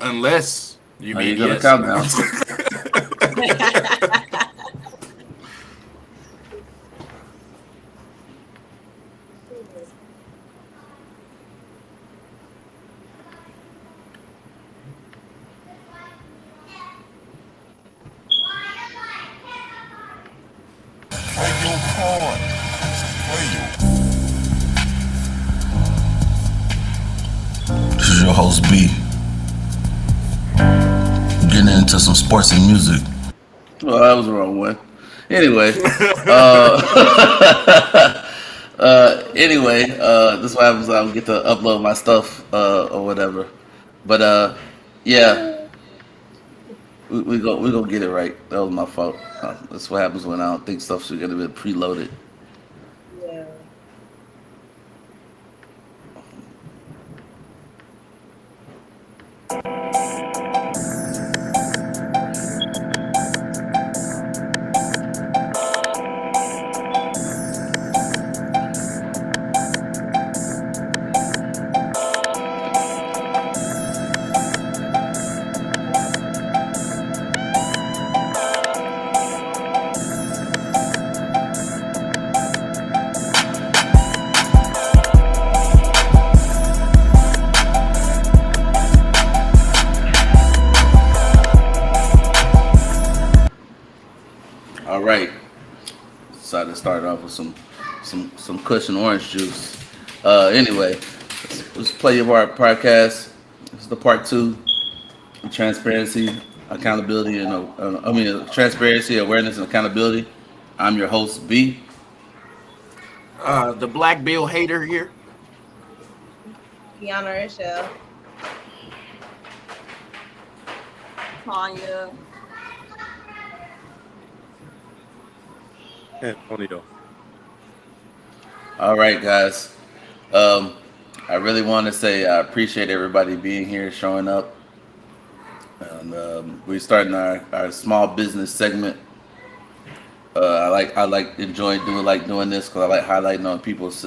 Unless you Are you mean gonna yes. count now? This is your host B. Getting into some sports and music. Well, that was the wrong one. Anyway, this is what happens. I don't get to upload my stuff or whatever. But yeah, we gonna get it right. That was my fault. That's what happens when I don't think stuff should get a bit preloaded. Yeah. All right, decided to start off with some cushion orange juice. Anyway, let's play your part podcast. This is the part two. Transparency, accountability, and transparency, awareness, and accountability. I'm your host B. The black bill hater here. Kiana Rochelle. Tanya. Antonio. All right, guys. Um, I really want to say I appreciate everybody being here, showing up, and we're starting our small business segment. I like enjoying doing this because I like highlighting on people's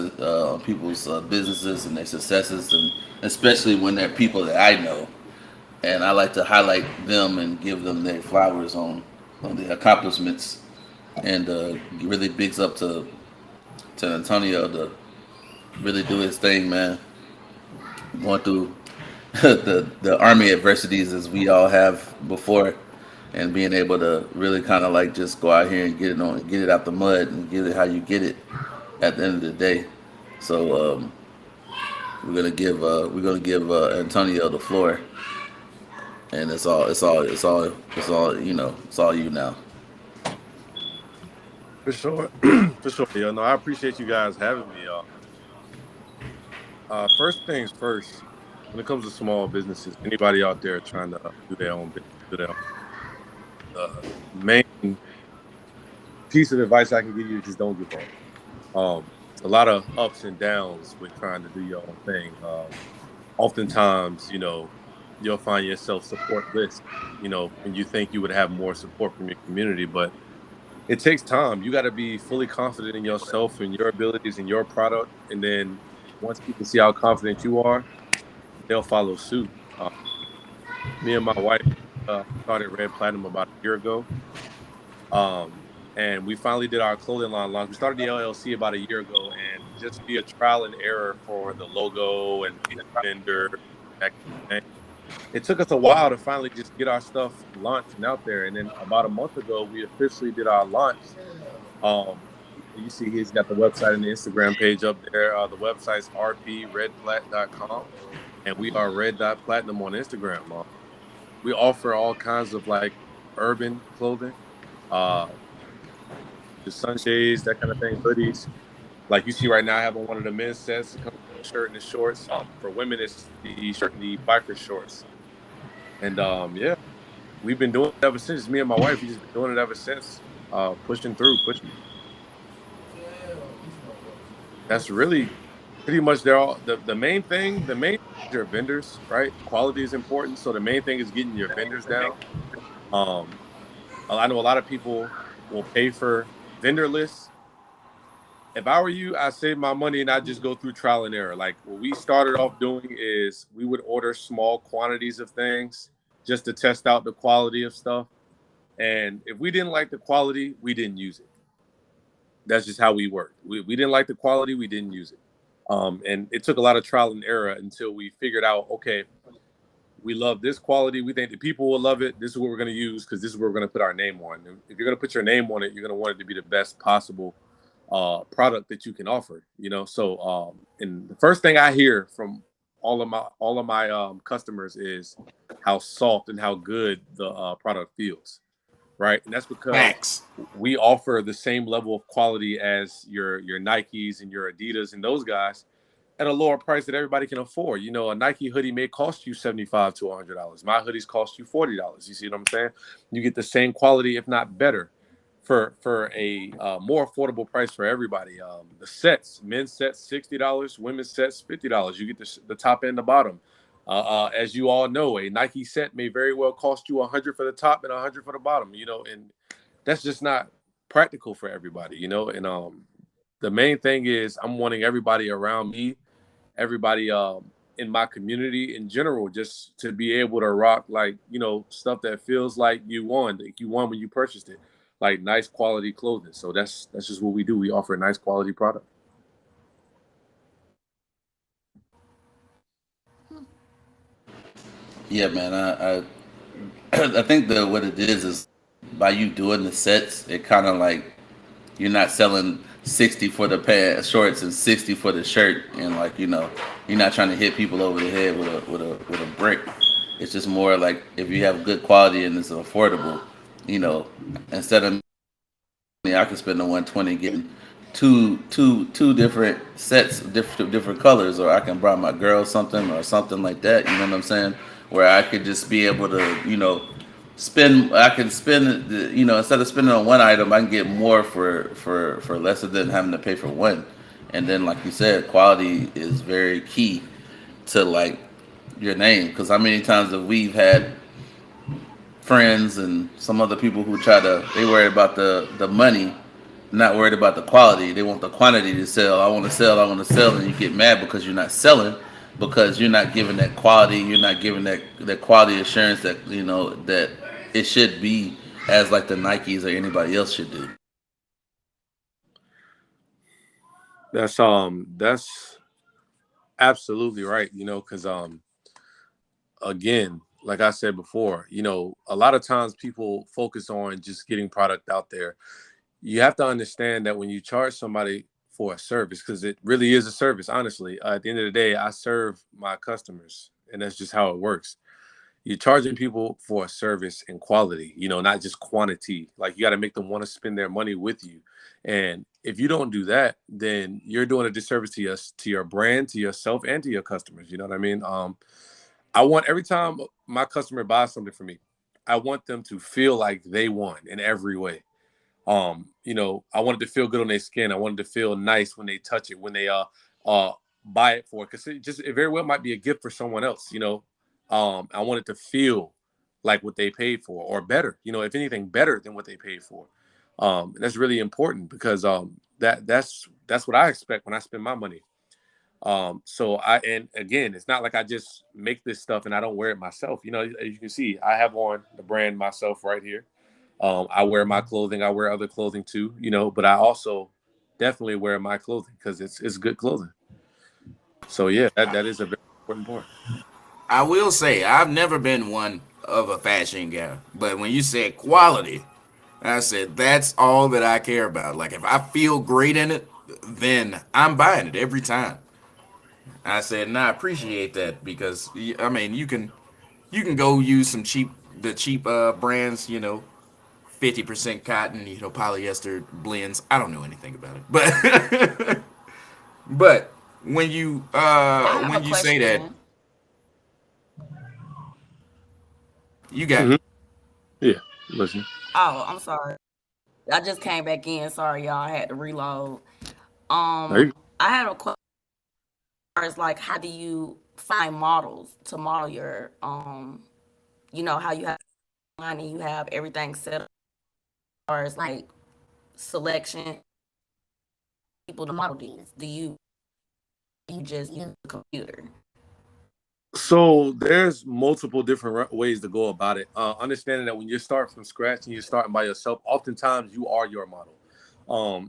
businesses and their successes, and especially when they're people that I know, and I like to highlight them and give them their flowers on the accomplishments, and really bigs up to Antonio to really do his thing, man. Going through the army adversities as we all have before, and being able to really kind of like just go out here and get it out the mud and get it how you get it at the end of the day. So we're gonna give Antonio the floor, and it's all you now. For sure. For sure. Yeah, no, I appreciate you guys having me, y'all. First things first, when it comes to small businesses, anybody out there trying to do their own business, do their own, main piece of advice I can give you is just don't give up. A lot of ups and downs with trying to do your own thing. Oftentimes, you'll find yourself supportless, and you think you would have more support from your community, but it takes time. You got to be fully confident in yourself and your abilities and your product. And then once people see how confident you are, they'll follow suit. Me and my wife started Red Platinum about a year ago. And we finally did our clothing line launch. We started the LLC about a year ago, and just via trial and error for the logo and the vendor, it took us a while to finally just get our stuff launched and out there. And then about a month ago, we officially did our launch. You see he's got the website and the Instagram page up there. The website's rpredplat.com, and we are red.platinum on Instagram. We offer all kinds of like urban clothing, the sunshades, that kind of thing, hoodies. Like you see right now, I have on one of the men's sets, it comes with the shirt and the shorts. For women, it's the shirt and the biker shorts. And yeah, we've been doing it ever since. Me and my wife, we've just been doing it ever since. Pushing. That's really pretty much they're all the main thing. The main thing is your vendors, right? Quality is important, so the main thing is getting your vendors down. I know a lot of people will pay for vendor lists, if I were you, I save my money and I just go through trial and error. Like what we started off doing is we would order small quantities of things just to test out the quality of stuff. And if we didn't like the quality, we didn't use it. That's just how we worked. We didn't like the quality, we didn't use it. And it took a lot of trial and error until we figured out, okay, we love this quality. We think the people will love it. This is what we're going to use because this is what we're going to put our name on. And if you're going to put your name on it, you're going to want it to be the best possible product that you can offer. So and the first thing I hear from all of my customers is how soft and how good the product feels, right? And that's because Facts. we offer the same level of quality as your Nikes and your Adidas and those guys at a lower price that everybody can afford. A Nike hoodie may cost you $75 to $100. My hoodies cost you $40. You see what I'm saying? You get the same quality, if not better, for a more affordable price for everybody. The sets, men's sets $60, women's sets $50. You get the top and the bottom. As you all know, a Nike set may very well cost you $100 for the top and $100 for the bottom. And that's just not practical for everybody. And the main thing is I'm wanting everybody around me, everybody in my community in general, just to be able to rock stuff that feels like you won when you purchased it, like nice quality clothing. So that's just what we do. We offer a nice quality product. Yeah, man. I think that what it is by you doing the sets, it kind of like you're not selling 60 for the pants, shorts, and 60 for the shirt, and you're not trying to hit people over the head with a brick. It's just more like if you have good quality and it's affordable, you know, instead of I can spend the 120 getting two different sets, different colors, or I can buy my girl something or something like that. You know what I'm saying? Where I could just be able to, spend. I can spend, instead of spending on one item, I can get more for lesser than having to pay for one. And then, like you said, quality is very key to like your name. Because how many times have we've had friends and some other people who they worry about the money, not worried about the quality. They want the quantity to sell. I want to sell, and you get mad because you're not selling, because you're not giving that quality. You're not giving that quality assurance that that it should be as like the Nikes or anybody else should do. That's absolutely right. Because again, like I said before, a lot of times people focus on just getting product out there. You have to understand that when you charge somebody for a service, because it really is a service, honestly, at the end of the day, I serve my customers, and that's just how it works. You're charging people for a service and quality, not just quantity. Like you got to make them want to spend their money with you. And if you don't do that, then you're doing a disservice to your brand, to yourself, and to your customers. You know what I mean? I want every time my customer buys something from me, I want them to feel like they won in every way. I wanted to feel good on their skin. I wanted to feel nice when they touch it, when they uh buy it for it, because it very well might be a gift for someone else. I want it to feel like what they paid for, or better. If anything, better than what they paid for. That's really important because that's what I expect when I spend my money. And again, it's not like I just make this stuff and I don't wear it myself. As you can see, I have on the brand myself right here. I wear my clothing. I wear other clothing too, but I also definitely wear my clothing because it's good clothing. So yeah, that is a very important part. I will say I've never been one of a fashion guy, but when you said quality, I said that's all that I care about. Like if I feel great in it, then I'm buying it every time. I said, nah, I appreciate that because I mean you can go use the cheap brands, 50% cotton, polyester blends. I don't know anything about it, but but I have a when you say that, question. you got Hmm. Yeah, listen. Oh, I'm sorry. I just came back in. Sorry, y'all. I had to reload. There you I had a question. It's like, how do you find models to model your how you have line and you have everything set up as far as like selection, people to model these? Do you just use the computer? So there's multiple different ways to go about it. Understanding that when you start from scratch and you're starting by yourself, oftentimes you are your model.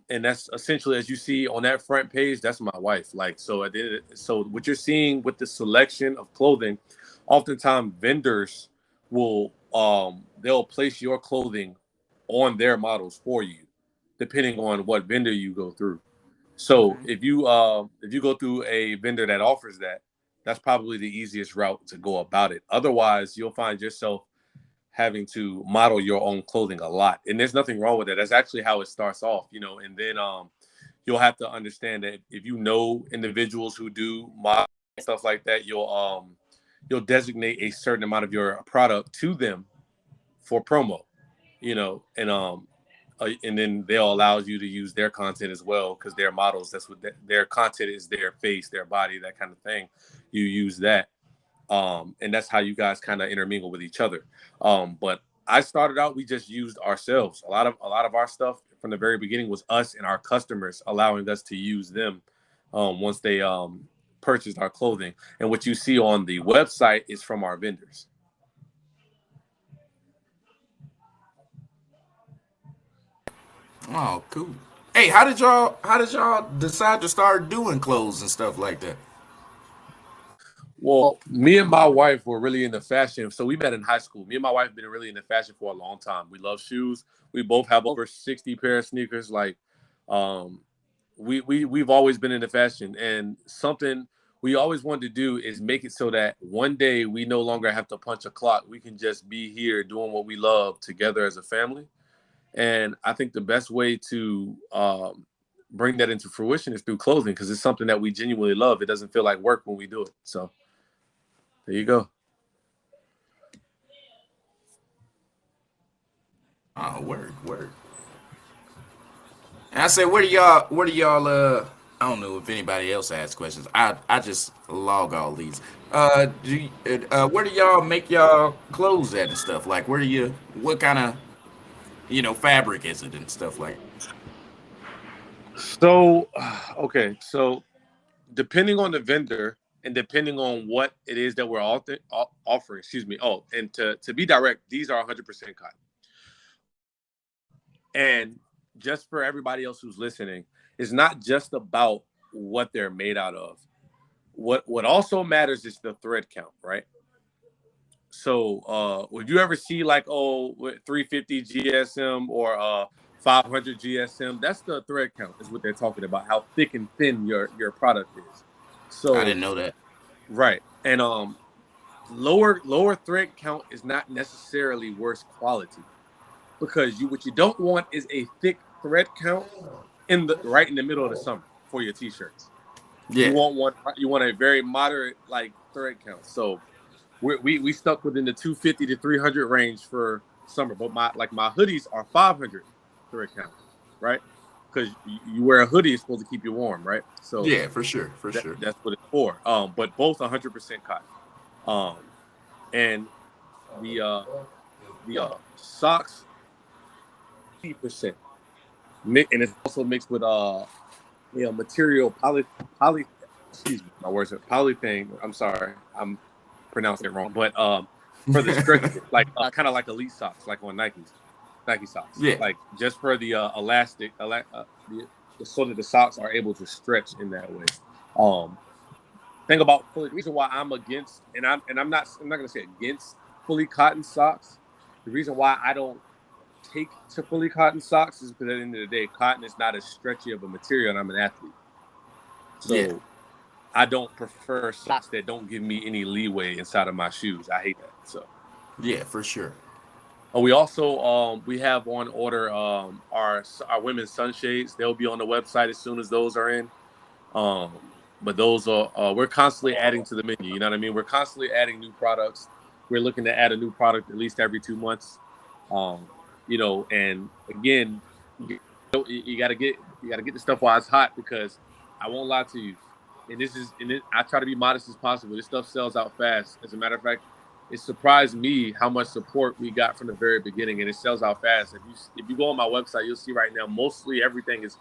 And that's essentially, as you see on that front page, that's my wife. Like, so so what you're seeing with the selection of clothing, oftentimes vendors will they'll place your clothing on their models for you, depending on what vendor you go through. So Okay. if you go through a vendor that offers that, that's probably the easiest route to go about it. Otherwise, you'll find yourself having to model your own clothing a lot. And there's nothing wrong with that. That's actually how it starts off, and then you'll have to understand that if you know individuals who do model stuff like that, you'll designate a certain amount of your product to them for promo, and then they'll allow you to use their content as well because they're models. That's what their content is, their face, their body, that kind of thing. You use that, and that's how you guys kind of intermingle with each other. But I started out, we just used ourselves. A lot of our stuff from the very beginning was us and our customers allowing us to use them once they purchased our clothing. And what you see on the website is from our vendors. Oh, cool. Hey, how did y'all decide to start doing clothes and stuff like that? Well, me and my wife were really into fashion. So we met in high school. Me and my wife have been really into fashion for a long time. We love shoes. We both have over 60 pair of sneakers. Like, um, we've always been into fashion, and something we always wanted to do is make it so that one day we no longer have to punch a clock. We can just be here doing what we love together as a family. And I think the best way to bring that into fruition is through clothing because it's something that we genuinely love. It doesn't feel like work when we do it. So there you go. Oh, word, word. And I said, where do y'all I don't know if anybody else asks questions. I just log all these. Where do y'all make y'all clothes at and stuff? Like what kind of, fabric is it and stuff like. So, okay. So depending on the vendor and depending on what it is that we're offering, excuse me. Oh, and to be direct, these are 100% cotton. And just for everybody else who's listening, it's not just about what they're made out of. What also matters is the thread count, right? So would you ever see like 350 GSM or 500 GSM? That's the thread count is what they're talking about, how thick and thin your product is. I So didn't know that. right. And lower thread count is not necessarily worse quality because what you don't want is a thick thread count right in the middle of the summer for your t-shirts. Yeah. You want a very moderate like thread count. So we stuck within the 250 to 300 range for summer, but my hoodies are 500 thread count, right? Because you wear a hoodie, it's supposed to keep you warm, right? So Yeah, for sure, for sure. that's what it's for. But both 100% cotton. And the socks 80%, and it's also mixed with material poly. Excuse me, my words are polythene. I'm sorry, I'm pronouncing it wrong. But for the stretch, like kind of like elite socks, like on Nike socks, Yeah. like just for the elastic, so that the socks are able to stretch in that way. Thing about the reason why I'm against, and I'm not gonna say against fully cotton socks. The reason why I don't take to fully cotton socks is because at the end of the day, cotton is not as stretchy of a material, and I'm an athlete, so Yeah. I don't prefer socks that don't give me any leeway inside of my shoes. I hate that. So Yeah, for sure. we also we have on order our women's sunshades. They'll be on the website as soon as those are in. But those are we're constantly adding to the menu. You know what I mean? We're constantly adding new products. We're looking to add a new product at least every 2 months. And again, you gotta get the stuff while it's hot because I won't lie to you. I try to be modest as possible. This stuff sells out fast. As a matter of fact, it surprised me how much support we got from the very beginning, and it sells out fast. If you go on my website, you'll see right now mostly everything is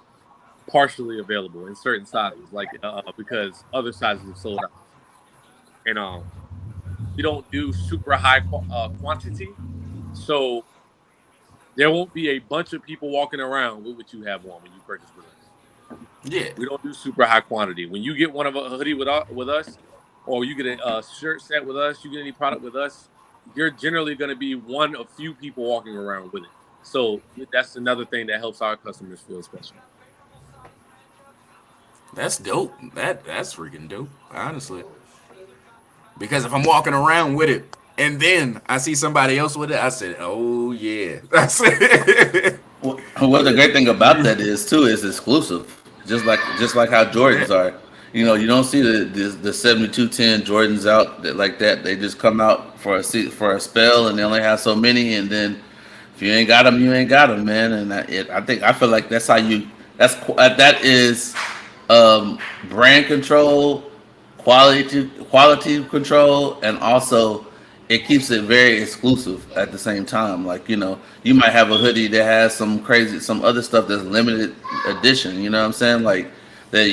partially available in certain sizes, like because other sizes have sold out. And we don't do super high quantity, so there won't be a bunch of people walking around with what you have on when you purchase with us. Yeah. We don't do super high quantity. When you get one of a hoodie with us, or you get a shirt set with us, you get any product with us, you're generally going to be one of few people walking around with it. So that's another thing that helps our customers feel special. That's dope. That's freaking dope, honestly. Because if I'm walking around with it and then I see somebody else with it, I said, "Oh yeah." That's it. Well, the great thing about that is too is exclusive, just like how Jordans are. You don't see the 7210 Jordans out like that. They just come out for a spell, and they only have so many. And then if you ain't got them, you ain't got them, man. And I feel like that's how that is brand control, quality control, and also it keeps it very exclusive at the same time. Like, you might have a hoodie that has some other stuff that's limited edition. You know what I'm saying? Like that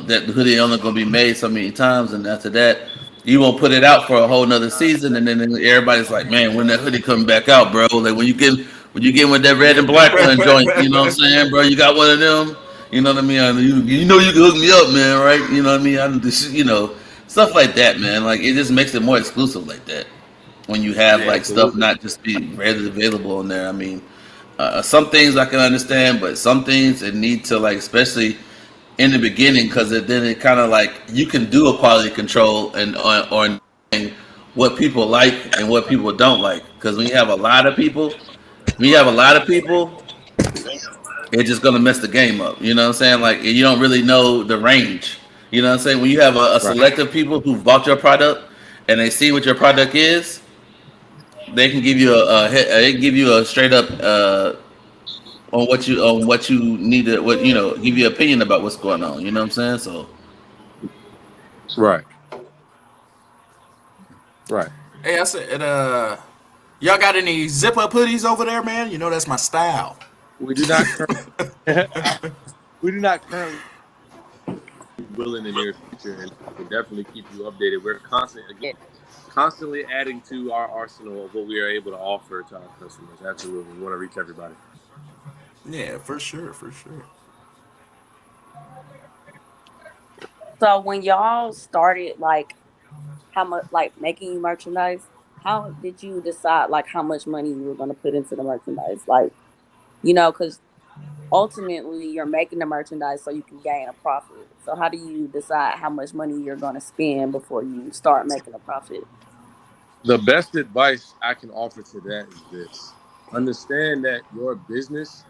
that the hoodie only gonna be made so many times, and after that you won't put it out for a whole nother season, and then everybody's like, man, when that hoodie coming back out, bro? Like when you get with that red and black one joint, you know what I'm saying, bro? You got one of them. You know what I mean? You can hook me up, man, right? You know what I mean? Stuff like that, man. Like it just makes it more exclusive like that. When you have Yeah, like stuff not just be readily available on there. I mean, some things I can understand, but some things it need to, like, especially in the beginning, because then it kind of like you can do a quality control and on what people like and what people don't like. Because when you have a lot of people, it's just gonna mess the game up. You know what I'm saying? Like you don't really know the range. You know what I'm saying? When you have a select of people who bought your product and they see what your product is, they can give you a straight up on what you need to give you an opinion about what's going on. You know what I'm saying? So Right. Hey, I said, y'all got any zip up hoodies over there, man? You know that's my style. We do not currently will in the near future, and we'll definitely keep you updated. We're constantly adding to our arsenal of what we are able to offer to our customers. Absolutely, we want to reach everybody. Yeah, for sure. So when y'all started, like, how much, like, making you merchandise, how did you decide, like, how much money you were going to put into the merchandise? Like, because ultimately you're making the merchandise so you can gain a profit. So how do you decide how much money you're going to spend before you start making a profit? The best advice I can offer to that is this: understand that your business,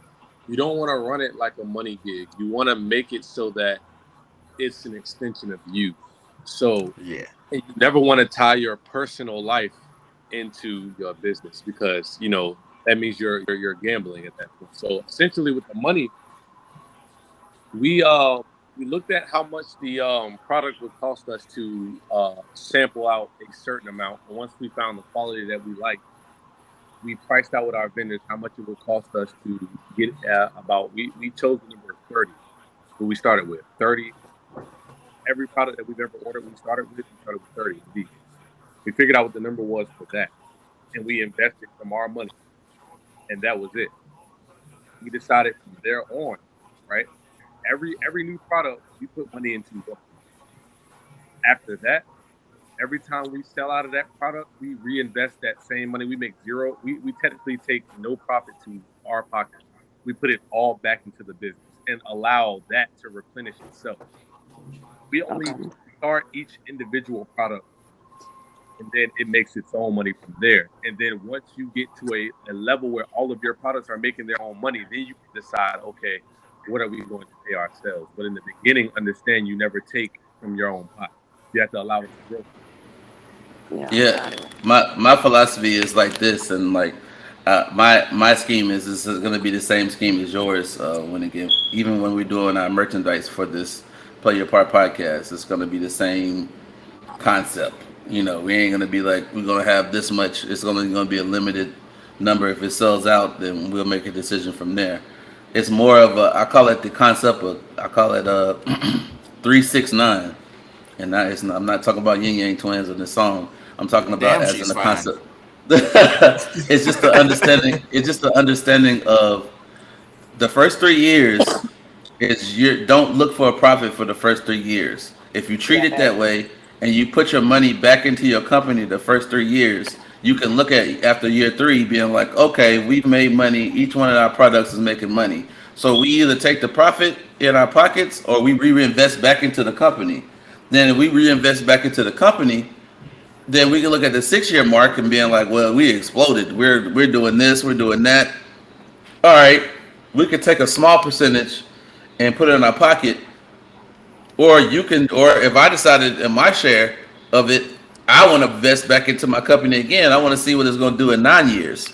you don't want to run it like a money gig. You want to make it so that it's an extension of you. So Yeah. you never want to tie your personal life into your business, because that means you're gambling at that point. So essentially, with the money, we looked at how much the product would cost us to sample out a certain amount, and once we found the quality that we liked, we priced out with our vendors how much it would cost us to get about. We chose the number 30, who we started with 30. Every product that we've ever ordered, we started with 30. We figured out what the number was for that, and we invested from our money, and that was it. We decided from there on, right? Every new product we put money into. After that, every time we sell out of that product, we reinvest that same money. We make zero. We technically take no profit to our pocket. We put it all back into the business and allow that to replenish itself. We only start each individual product, and then it makes its own money from there. And then once you get to a level where all of your products are making their own money, then you can decide, okay, what are we going to pay ourselves? But in the beginning, understand you never take from your own pot. You have to allow it to grow. yeah, my philosophy is like this, and like my scheme is going to be the same scheme as yours. Even when we're doing our merchandise for this Play Your Part podcast, it's going to be the same concept. We ain't going to be like we're going to have this much. It's only going to be a limited number. If it sells out, then we'll make a decision from there. It's more of a, I call it the concept of, I call it 369. And that is not, I'm not talking about Yin Yang Twins in this song. I'm talking about Damn, as in she's the fine. concept. It's just the understanding. It's just the understanding of the first 3 years is you don't look for a profit for the first 3 years. If you treat it Yeah. that way and you put your money back into your company the first 3 years, you can look at after year three being like, okay, we've made money. Each one of our products is making money. So we either take the profit in our pockets or we reinvest back into the company. Then if we reinvest back into the company, then we can look at the 6 year mark and being like, well, we exploded. We're doing this, we're doing that. All right, we could take a small percentage and put it in our pocket, or you can, or if I decided in my share of it, I want to invest back into my company again. I want to see what it's going to do in 9 years.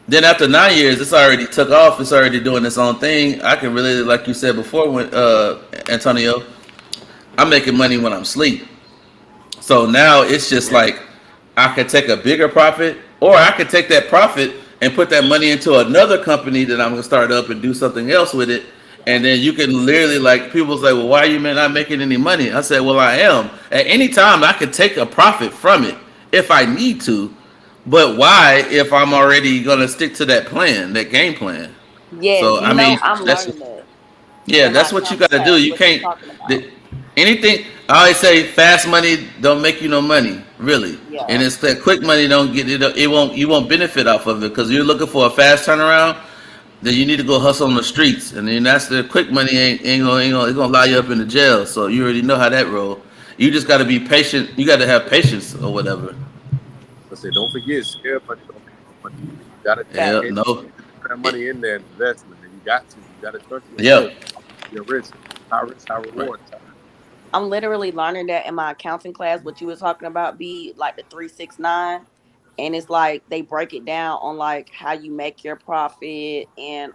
Then after 9 years, it's already took off. It's already doing its own thing. I can really, like you said before, when Antonio, I'm making money when I'm asleep. So now it's just like I could take a bigger profit, or I could take that profit and put that money into another company that I'm gonna start up and do something else with it. And then you can literally, like, people say, well, why are you not making any money? I said, well, I am. At any time I could take a profit from it if I need to. But why if I'm already gonna stick to that plan, that game plan? Yes, So you I know, mean, I'm that's learning that yeah, in my that's what you accounting got to do. class, You what you're can't. talking about. The, anything. I always say, fast money don't make you no money, really. And Yeah. it's that quick money don't get it. It won't. You won't benefit off of it because you're looking for a fast turnaround. Then you need to go hustle on the streets, and then that's the quick money ain't gonna it's gonna lie you up in the jail. So you already know how that roll. You just got to be patient. You got to have patience or whatever. I say, don't forget, scare money don't make no money. You gotta take Yeah. Facts. it, No. put that money in there, investment, and you got to. You gotta trust Yeah. yourself. You're rich. High risk, high Right. reward. I'm literally learning that in my accounting class. What you were talking about, be like the 369, and it's like they break it down on like how you make your profit and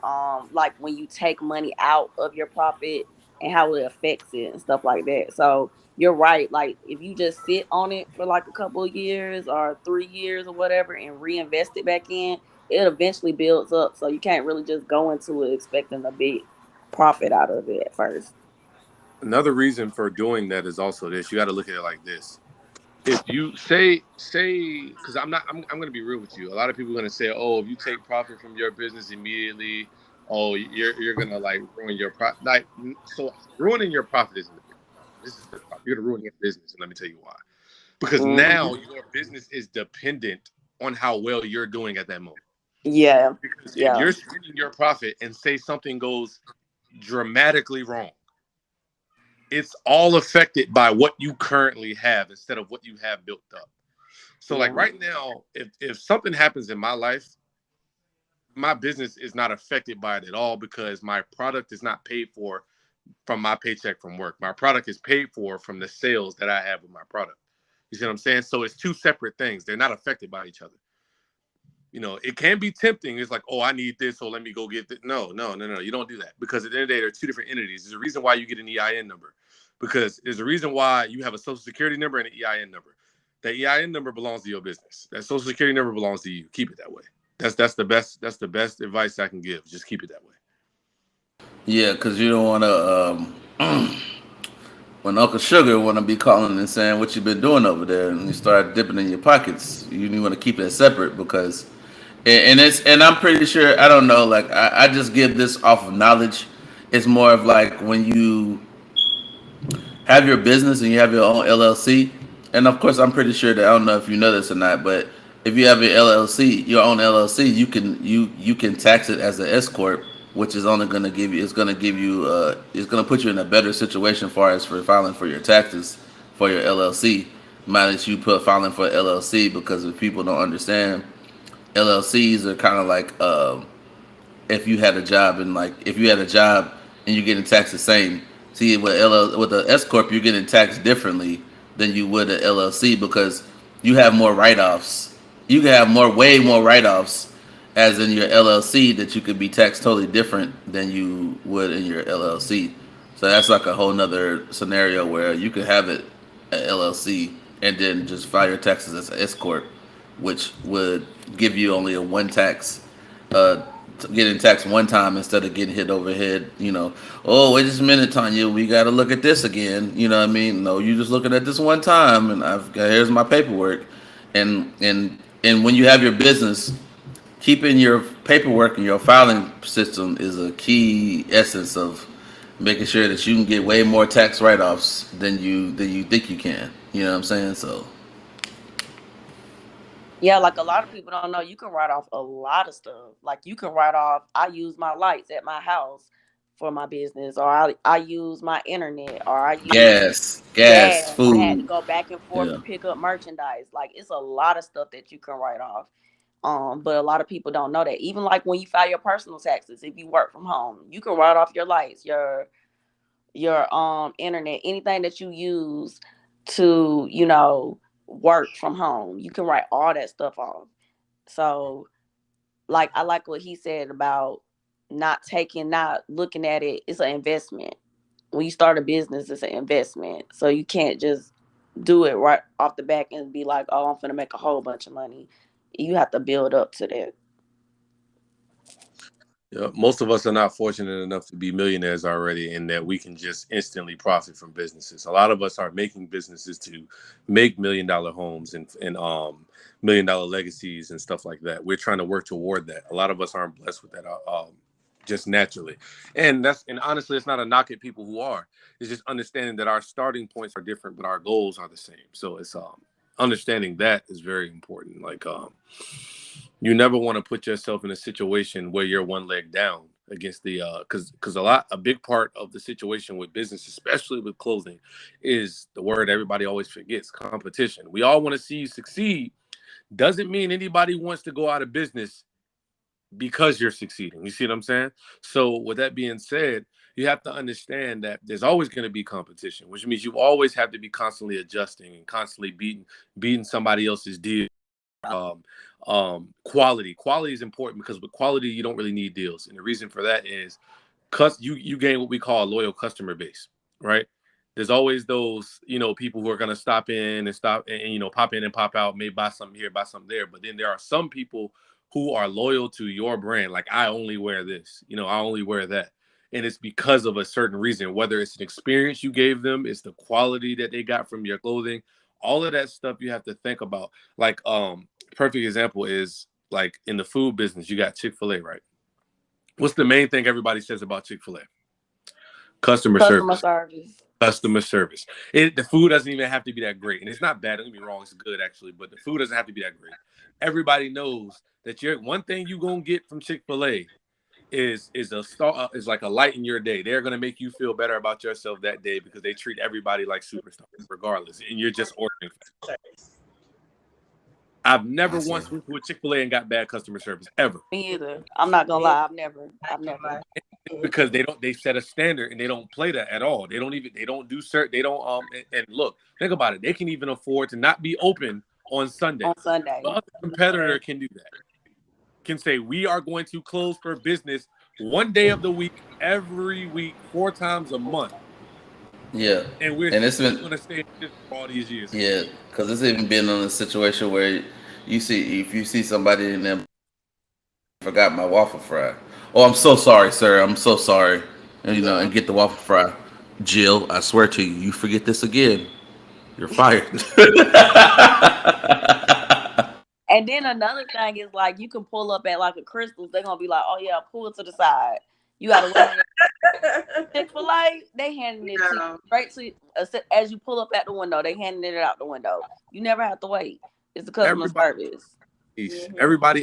like when you take money out of your profit and how it affects it and stuff like that. So you're right. Like if you just sit on it for like a couple of years or 3 years or whatever and reinvest it back in, it eventually builds up. So you can't really just go into it expecting a big profit out of it at first. Another reason for doing that is also this. You got to look at it like this. If you say, because I'm going to be real with you. A lot of people are going to say, oh, if you take profit from your business immediately, oh, you're going to like ruin your profit. Like, so ruining your profit isn't the big problem. This is the problem. You're going to ruin your business, and let me tell you why. Because now Hmm. your business is dependent on how well you're doing at that moment. Yeah. Because if Yeah. you're spending your profit and say something goes dramatically wrong, it's all affected by what you currently have instead of what you have built up. So like Yeah. right now, if something happens in my life, my business is not affected by it at all because my product is not paid for from my paycheck from work. My product is paid for from the sales that I have with my product. You see what I'm saying? So it's two separate things. They're not affected by each other. You know, it can be tempting. It's like, oh, I need this, so let me go get this. No. You don't do that because at the end of the day, they're two different entities. There's a reason why you get an EIN number because there's a reason why you have a social security number and an EIN number. That EIN number belongs to your business. That social security number belongs to you. Keep it that way. That's the best advice I can give. Just keep it that way. Yeah, because you don't want to. When Uncle Sugar want to be calling and saying what you've been doing over there, and you start dipping in your pockets, you want to keep it separate because, and I'm pretty sure I don't know. Like I just give this off of knowledge. It's more of like when you have your business and you have your own LLC, and of course I'm pretty sure that I don't know if you know this or not, but if you have your own LLC, you can tax it as an S corp, which is only going to give you it's going to put you in a better situation as far as for filing for your taxes for your LLC. Minus you put filing for LLC because if people don't understand, LLCs are kind of like if you had a job and like if you had a job and you're getting taxed the same. See, with the S corp, you're getting taxed differently than you would an LLC because you have more write-offs. You can have way more write-offs as in your LLC that you could be taxed totally different than you would in your LLC. So that's like a whole nother scenario where you could have it at LLC and then just file your taxes as an S corp, which would give you only a one tax uh, getting taxed one time instead of getting hit over the head. You know, oh wait just a minute, Tanya, we got to look at this again. You know what I mean? No, you just looking at this one time, and I've got here's my paperwork, and when you have your business, keeping your paperwork and your filing system is a key essence of making sure that you can get way more tax write-offs than you think you can. You know what I'm saying? So Yeah, like a lot of people don't know, you can write off a lot of stuff. Like you can write off, I use my lights at my house for my business, or I use my internet, or I use gas, gas. I had to food. go back and forth Yeah. to pick up merchandise. Like it's a lot of stuff that you can write off. But a lot of people don't know that. Even like when you file your personal taxes, if you work from home, you can write off your lights, your internet, anything that you use to, work from home. You can write all that stuff off. So like I like what he said about not looking at it. It's an investment. When you start a business, it's an investment. So you can't just do it right off the back and be like, oh, I'm gonna make a whole bunch of money. You have to build up to that. Yeah, most of us are not fortunate enough to be millionaires already, in that we can just instantly profit from businesses. A lot of us are making businesses to make $1 million homes and $1 million legacies and stuff like that. We're trying to work toward that. A lot of us aren't blessed with that just naturally, and honestly, it's not a knock at people who are. It's just understanding that our starting points are different, but our goals are the same. So it's understanding that is very important. Like you never want to put yourself in a situation where you're one leg down against the because a big part of the situation with business, especially with clothing, is the word everybody always forgets: competition. We all want to see you succeed. Doesn't mean anybody wants to go out of business because you're succeeding. You see what I'm saying? So with that being said, you have to understand that there's always going to be competition, which means you always have to be constantly adjusting and constantly beating somebody else's deal. Quality is important, because with quality you don't really need deals, and the reason for that is you gain what we call a loyal customer base, right? There's always those people who are going to stop in and pop in and pop out, may buy something here, buy something there, but then there are some people who are loyal to your brand. Like, I only wear this, I only wear that, and it's because of a certain reason, whether it's an experience you gave them, it's the quality that they got from your clothing. All of that stuff you have to think about. Like perfect example is, like, in the food business, you got Chick-fil-A, right? What's the main thing everybody says about Chick-fil-A? Customer service. Customer service. The food doesn't even have to be that great, and it's not bad. Don't get me wrong; it's good actually, but the food doesn't have to be that great. Everybody knows that one thing you're gonna get from Chick-fil-A is like a light in your day. They're gonna make you feel better about yourself that day, because they treat everybody like superstars, regardless, and you're just ordering. I've never once went to a Chick-fil-A and got bad customer service, ever. Me either. I'm not gonna lie. I've never. Because they set a standard and they don't play that at all. They don't do certain. They don't and look, think about it. They can even afford to not be open on Sunday. The other competitor can do that. Can say, we are going to close for business one day of the week, every week, 4 times a month. Yeah, and it's been going to stay for all these years. Yeah, because it's even been in a situation where if you see somebody in them, forgot my waffle fry. Oh, I'm so sorry, sir. I'm so sorry. And get the waffle fry. Jill, I swear to you, you forget this again, you're fired. And then another thing is, like, you can pull up at like a Crystal's. They're gonna be like, oh yeah, pull it to the side. You gotta wait. Chick-fil-A, they handing it to you straight to as you pull up at the window. They handing it out the window. You never have to wait. It's the customer service. Mm-hmm.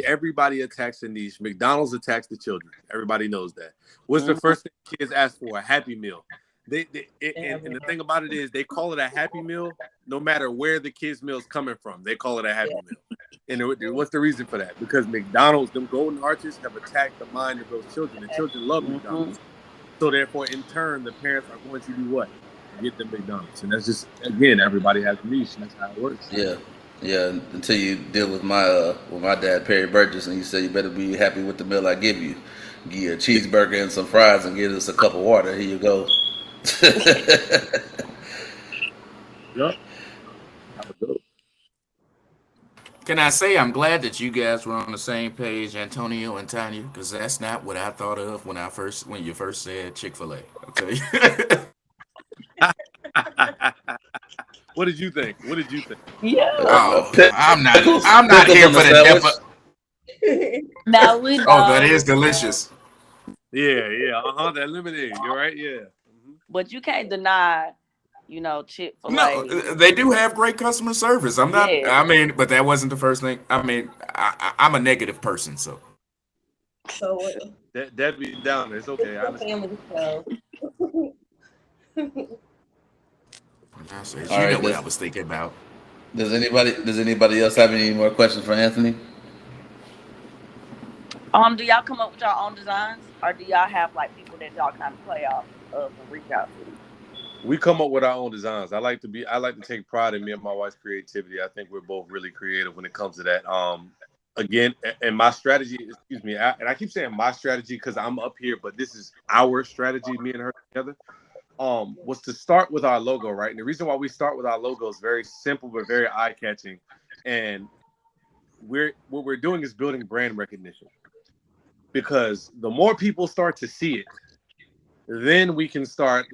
Everybody attacks a niche. McDonald's attacks the children. Everybody knows that. What's the first thing kids ask for? A Happy Meal. And the thing about it is, they call it a Happy Meal no matter where the kids' meal is coming from. They call it a Happy Meal. And what's the reason for that? Because McDonald's, them golden arches, have attacked the mind of those children. And children love McDonald's. So therefore, in turn, the parents are going to do what? Get them McDonald's. And that's just, again, everybody has a niche, and that's how it works. Yeah, until you deal with my dad, Perry Burgess, and you say, you better be happy with the meal I give you. Give you a cheeseburger and some fries and give us a cup of water. Here you go. Yep. Can I say I'm glad that you guys were on the same page, Antonio and Tanya, because that's not what I thought of when you first said Chick-fil-A. I'll tell you. What did you think? What did you think? Yeah. Oh, Pickles, I'm not pickles here on for the the sandwich. No, we don't. Oh, that is delicious. Yeah, that lemonade. You're right. Yeah. But you can't deny, Chick-fil-A. No, they do have great customer service. I'm not. Yeah. I mean, but that wasn't the first thing. I mean, I'm a negative person, so. So That be down. It's okay. I understand. family show. You All right, know what I was thinking about. Does anybody else have any more questions for Anthony? Do y'all come up with your own designs, or do y'all have like people that y'all kind of play off of and reach out to? We come up with our own designs. I like to take pride in me and my wife's creativity. I think we're both really creative when it comes to that. Again, and my strategy, and I keep saying my strategy because I'm up here, but this is our strategy, me and her together, was to start with our logo, right? And the reason why we start with our logo is very simple but very eye-catching. And what we're doing is building brand recognition. Because the more people start to see it, then we can start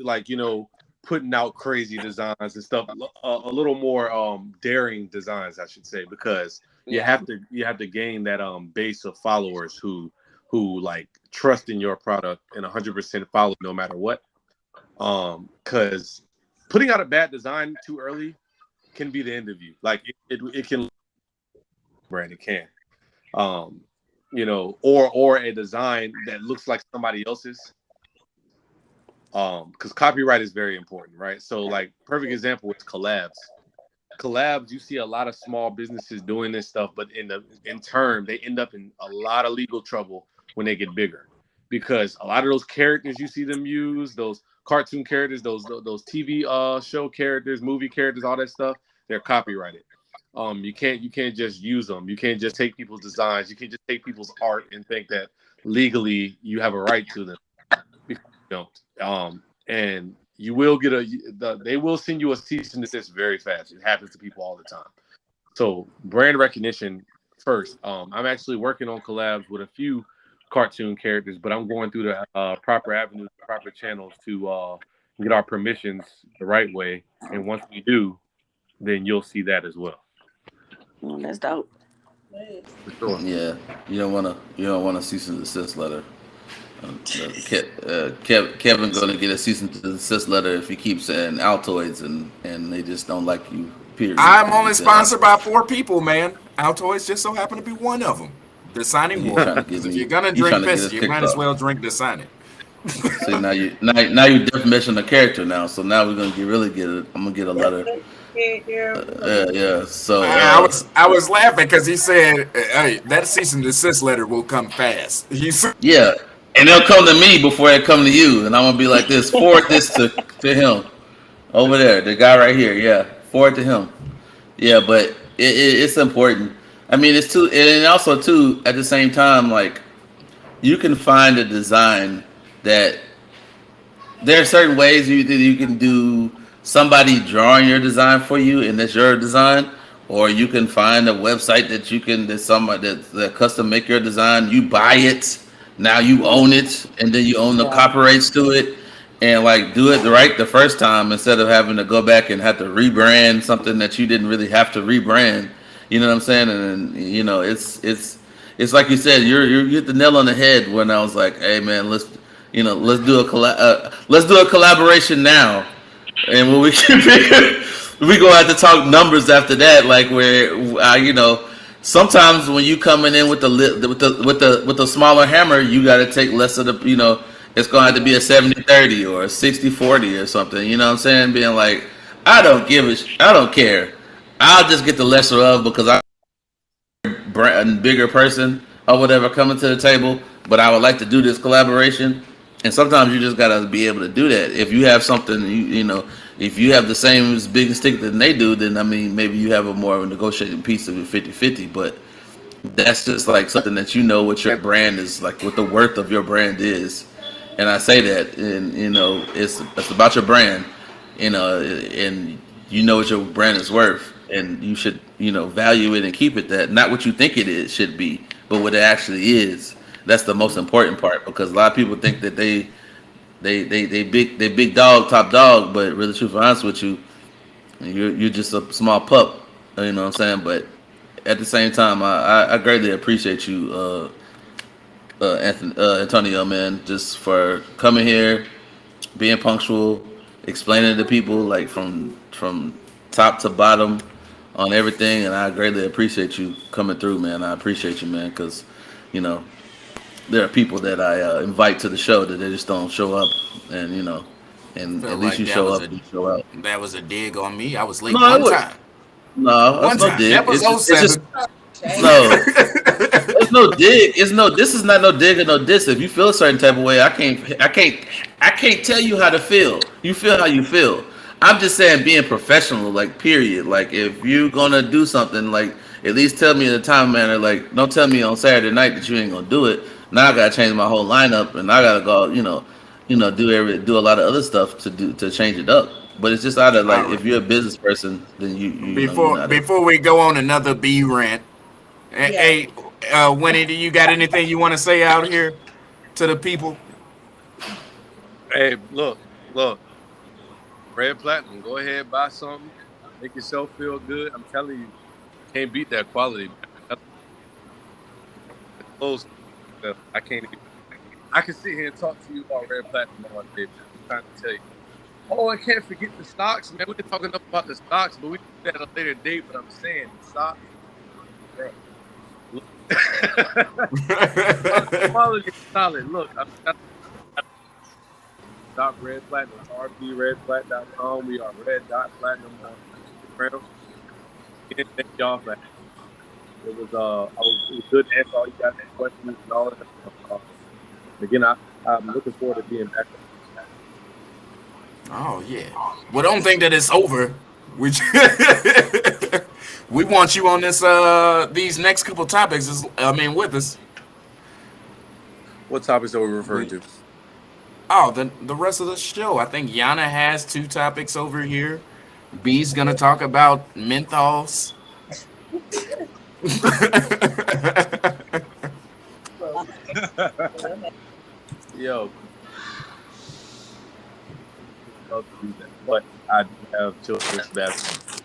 putting out crazy designs and stuff, a little more daring designs, I should say, because you have to gain that base of followers who like trust in your product and 100% follow no matter what. Because putting out a bad design too early can be the end of you. Like it can brand, it can. Or a design that looks like somebody else's. Because copyright is very important, right? So, like, perfect example is collabs. Collabs, you see a lot of small businesses doing this stuff, but in turn, they end up in a lot of legal trouble when they get bigger, because a lot of those characters you see them use, those cartoon characters, those TV show characters, movie characters, all that stuff, they're copyrighted. You can't just use them. You can't just take people's designs. You can't just take people's art and think that legally you have a right to them. And you will get they will send you a cease and desist very fast. It happens to people all the time. So brand recognition first. I'm actually working on collabs with a few cartoon characters, but I'm going through the proper avenues, proper channels to get our permissions the right way. And once we do, then you'll see that as well. That's dope. For sure. Yeah, you don't want a cease and desist letter. Kevin's gonna get a cease and desist letter if he keeps saying Altoids and they just don't like you. Period. I'm only sponsored by 4 people, man. Altoids just so happen to be one of them. The signing word. If you're gonna drink this, you might as well drink the signing. See, now you definition the character now. So now we're gonna I'm gonna get a letter. Yeah. So I was laughing because he said, "Hey, that cease and desist letter will come fast." Yeah. And they'll come to me before they come to you, and I'm gonna be like this. Forward this to him over there, the guy right here. Yeah, forward to him. Yeah, but it's important. I mean, it's too, and also too at the same time, like you can find a design that there are certain ways you can do somebody drawing your design for you, and that's your design, or you can find a website that custom make your design. You buy it. Now you own it, and then you own the copyrights to it, and like do it right the first time instead of having to go back and have to rebrand something that you didn't really have to rebrand. You know what I'm saying? And it's like you said, you hit the nail on the head when I was like, hey man, let's do a collaboration now, and when we gonna have to talk numbers after that, like where sometimes when you coming in with the smaller hammer, you got to take less of the, it's going to have to be a 70-30 or a 60-40 or something. You know what I'm saying? Being like, I don't care. I'll just get the lesser of because I'm a bigger person or whatever coming to the table, but I would like to do this collaboration. And sometimes you just got to be able to do that. If you have something, if you have the same big stick that they do, then I mean, maybe you have a more of a negotiating piece of it 50-50, but that's just like something that what your brand is, like what the worth of your brand is. And I say that, and it's about your brand, and what your brand is worth, and you should value it and keep it that. Not what you think it is should be, but what it actually is. That's the most important part because a lot of people think that they big dog, top dog, but really, truth be honest with you, you're just a small pup. You know what I'm saying? But at the same time, I greatly appreciate you, Antonio, man, just for coming here, being punctual, explaining to people like from top to bottom on everything, and I greatly appreciate you coming through, man. I appreciate you, man, because you know there are people that I invite to the show that they just don't show up, and and Felt at least like you that show was up. a You show up. that was a dig on me. I was late No, it one would. time. No, One that's no time. dig. That was It's just '07. no. It's no dig. It's no. This is not no dig or no diss. If you feel a certain type of way, I can't tell you how to feel. You feel how you feel. I'm just saying being professional, like period. Like if you gonna do something, like at least tell me in a time manner. Like don't tell me on Saturday night that you ain't gonna do it. Now I gotta change my whole lineup, and I gotta go. Do a lot of other stuff to change it up. But it's just out of like All if right. you're a business person, then you're Before not a. before we go on another B rant, Yeah. hey, Winnie, do you got anything you want to say out here to the people? Hey, look, Red Platinum. Go ahead, buy something, make yourself feel good. I'm telling you, can't beat that quality, man. That's close. I can't. Even, I can sit here and talk to you about Red Platinum all day, man. I'm trying to tell you. Oh, I can't forget the stocks, man. We're talking enough about the stocks, but we do that at a later date. But I'm saying the stocks, bro. Look. Quality is solid. Look, I'm telling you, Dot Red Platinum, rbredplat.com. We are red dot platinum on Instagram. Again, thank y'all for it was good to answer all you guys' questions and all that. Again, I'm looking forward to being back. Oh yeah. Well, don't think that it's over. We we want you on this these next couple topics. With us. What topics are we referring We, to? oh, the rest of the show. I think Yana has two topics over here. B's gonna talk about menthols. Yo, love to do that, but I do have children's basketball.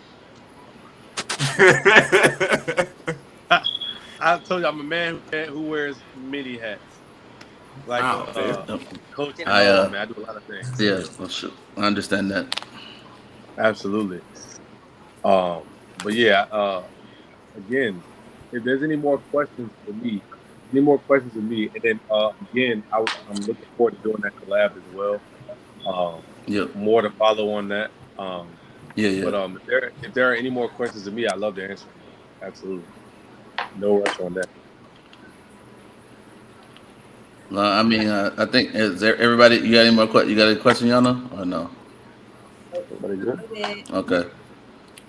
I told you I'm a man who wears many hats, like Oh, fair. coach and I all. Man, I do a lot of things. Yeah, well, sure. I understand that. Absolutely. But yeah, again, if there's any more questions for me, and then again, I'm looking forward to doing that collab as well. Yep. More to follow on that. Yeah. But if there are any more questions to me, I'd love to answer them. Absolutely, no rush on that. I mean, I think is there everybody? You got any more? You got a question, Yana, or no? Everybody good? Okay.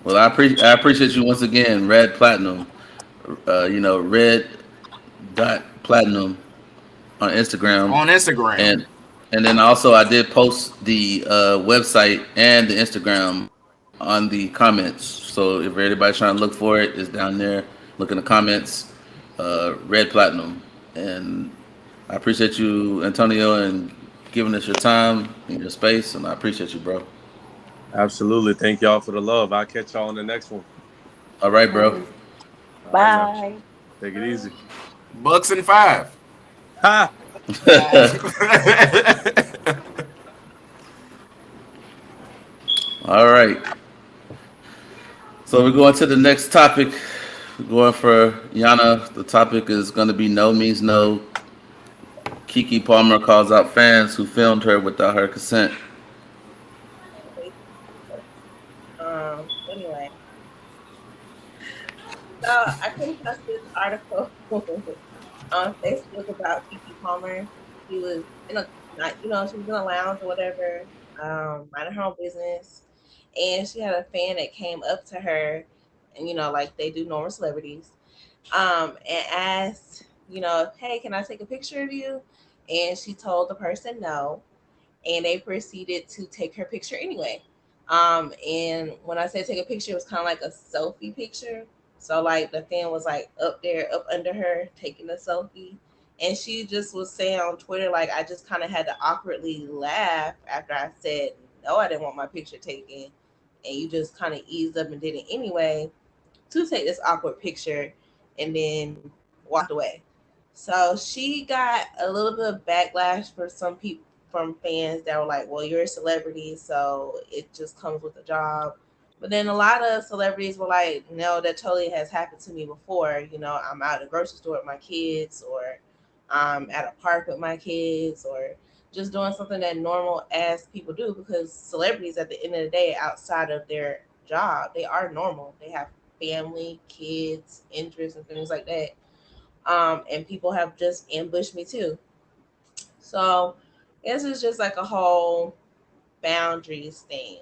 Well, I appreciate you once again, Red Platinum. Red dot Platinum on Instagram, On Instagram. and then also I did post the website and the Instagram on the comments. So if everybody's trying to look for it, it's down there. Look in the comments. Red Platinum, and I appreciate you, Antonio, and giving us your time and your space, and I appreciate you, bro. Absolutely. Thank y'all for the love. I'll catch y'all on the next one. All right, bro. All right, now. Bye. Take it easy. Bucks and 5. Ha! All right. So we're going to the next topic. We're going for Yana. The topic is going to be no means no. Kiki Palmer calls out fans who filmed her without her consent. Anyway, so I came across this article on Facebook about Kiki Palmer. She was in a, not, she was in a lounge or whatever, minding her own business, and she had a fan that came up to her, and like they do normal celebrities, and asked, hey, can I take a picture of you? And she told the person no, and they proceeded to take her picture anyway. And when I said take a picture, it was kind of like a selfie picture. So like the fan was like up there, up under her, taking a selfie. And she just was saying on Twitter, like, I just kind of had to awkwardly laugh after I said, no, I didn't want my picture taken. And you just kind of eased up and did it anyway to take this awkward picture and then walked away. So she got a little bit of backlash for some people, from fans that were like, well, you're a celebrity, so it just comes with the job. But then a lot of celebrities were like, no, that totally has happened to me before. You know, I'm out at the grocery store with my kids, or I'm at a park with my kids, or just doing something that normal ass people do, because celebrities at the end of the day, outside of their job, they are normal. They have family, kids, interests, and things like that. And people have just ambushed me too. So this is just like a whole boundaries thing.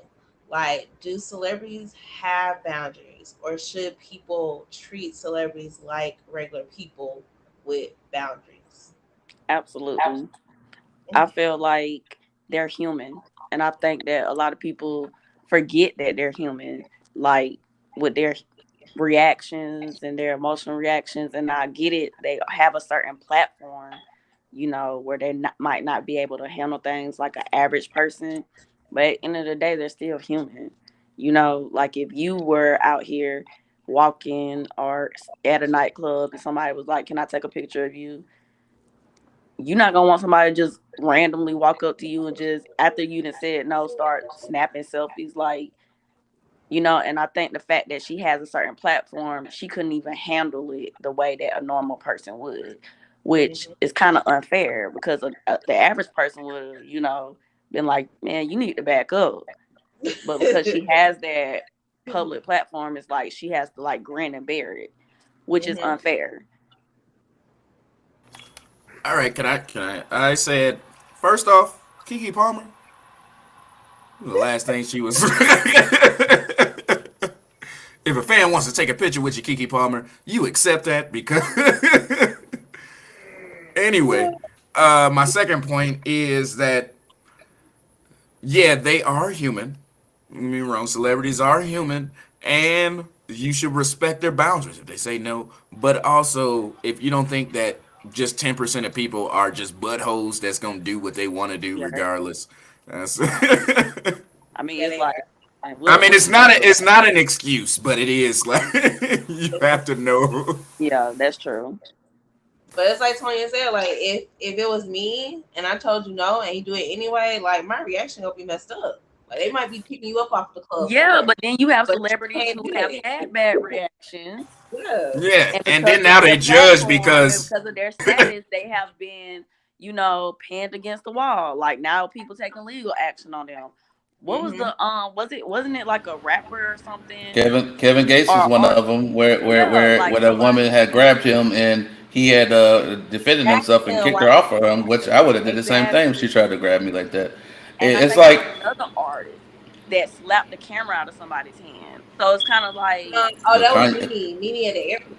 Like, do celebrities have boundaries, or should people treat celebrities like regular people with boundaries? Absolutely. I feel like they're human. And I think that a lot of people forget that they're human, like with their reactions and their emotional reactions. And I get it. They have a certain platform, where they might not be able to handle things like an average person. But at the end of the day, they're still human. Like if you were out here walking or at a nightclub and somebody was like, "Can I take a picture of you?" You're not gonna want somebody to just randomly walk up to you and just after you done said no, start snapping selfies, like, and I think the fact that she has a certain platform, she couldn't even handle it the way that a normal person would, which Mm-hmm. is kind of unfair because the average person would, been like, man, you need to back up. But because she has that public platform, it's like she has to like grin and bear it, which is Mm-hmm. unfair. All right, I said first off, Kiki Palmer. The last thing she was. If a fan wants to take a picture with you, Kiki Palmer, you accept that because. Anyway, my second point is that yeah, they are human. Don't get me wrong, celebrities are human, and you should respect their boundaries if they say no. But also, if you don't think that just 10% of people are just buttholes that's gonna do what they want to do Yeah, they do. regardless. That's I mean, Yeah, it's they like, are. I what mean, what you gonna do it's about it? not an excuse, but it is like you have to know. Yeah, that's true. But it's like Tonya said, like if it was me and I told you no and you do it anyway, like my reaction gonna be messed up. Like they might be kicking you up off the club Yeah, floor, but then you have but you celebrities can't who do have that. had bad reactions, Yeah. Yeah, and and because then of now their they judge platform and because because of their status, they have been, pinned against the wall. Like now, people taking legal action on them. What was Hmm. the wasn't it like a rapper or something Kevin Gates was or one of artist? them where Yeah, like a woman somebody had grabbed him and he had defended Ask himself and them kicked why her off of him, which I would have did the same thing if she exactly. tried to grab me like that. And I It's think it was like another artist that slapped the camera out of somebody's hand. So it's kind of like, oh, that was Kanye. Mimi at the airport.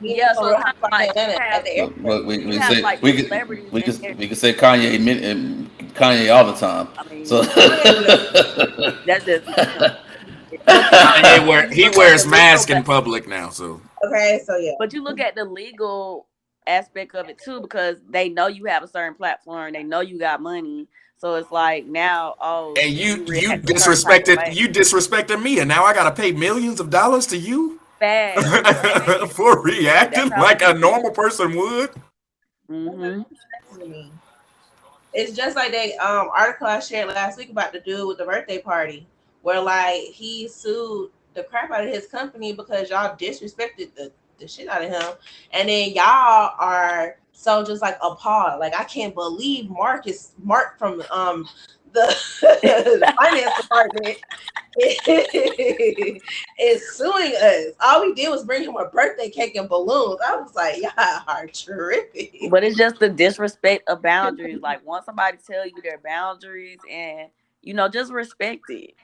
Mimi yeah. from So it's Real kind of Housewives of like Atlanta at the airport. We say like the celebrities and their, we could say Kanye all the time. I So mean, Kanye do that too. that's just him. But Kanye when you he look at the wears legal, mask in public now. So Okay, so yeah. but you look at the legal aspect of it too, because they know you have a certain platform, they know you got money, so it's like now, oh, and you react a certain type of way. you disrespected me, and now I gotta pay millions of dollars to you Facts, facts. for But that's reacting how like a people normal think. person would. That's not Hmm. disrespectful to me. It's just like that article I shared last week about the dude with the birthday party, where like he sued the crap out of his company because y'all disrespected the shit out of him, and then y'all are so just like appalled. Like I can't believe Mark from the the finance department is suing us. All we did was bring him a birthday cake and balloons. I was like, y'all are tripping. But it's just the disrespect of boundaries. Like once somebody tell you their boundaries, and just respect it.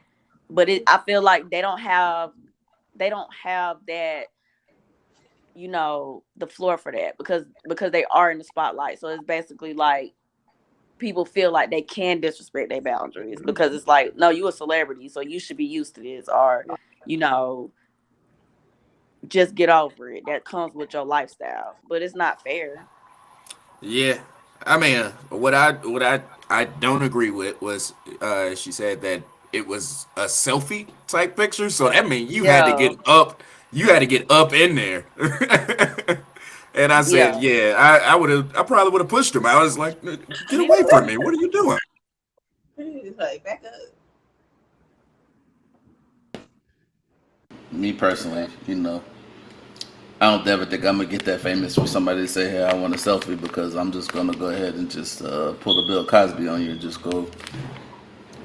But I feel like they don't have that, the floor for that, because they are in the spotlight. So it's basically like people feel like they can disrespect their boundaries because it's like, no, you a celebrity, so you should be used to this, or you know just get over it. That comes with your lifestyle, but it's not fair. Yeah, I mean, what I don't agree with was she said that it was a selfie type picture, so that means Yeah, you had to get up in there. And I said, yeah. yeah, I probably would have pushed him. I was like, get Me away from too. me! What are you doing? It's like back up. Me personally, I don't ever think I'm gonna get that famous for somebody to say, "Hey, I want a selfie," because I'm just gonna go ahead and just pull a Bill Cosby on you,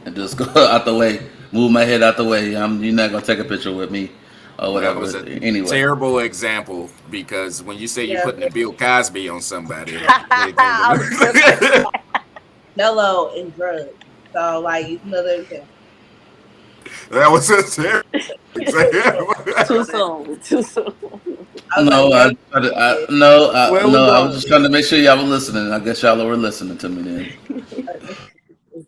and just go out the way, move my head out the way. You're not gonna take a picture with me, or That whatever. was a Anyway, terrible example because when you say you're Yeah, putting a Bill Cosby on somebody, they think I was just gonna of mellow and drugs. So like it's another example. that was a terrible example. too soon. Too soon. I was like, no, where are you going with Where we no, I was going? just trying to make sure y'all were listening. I guess y'all were listening to me then. this?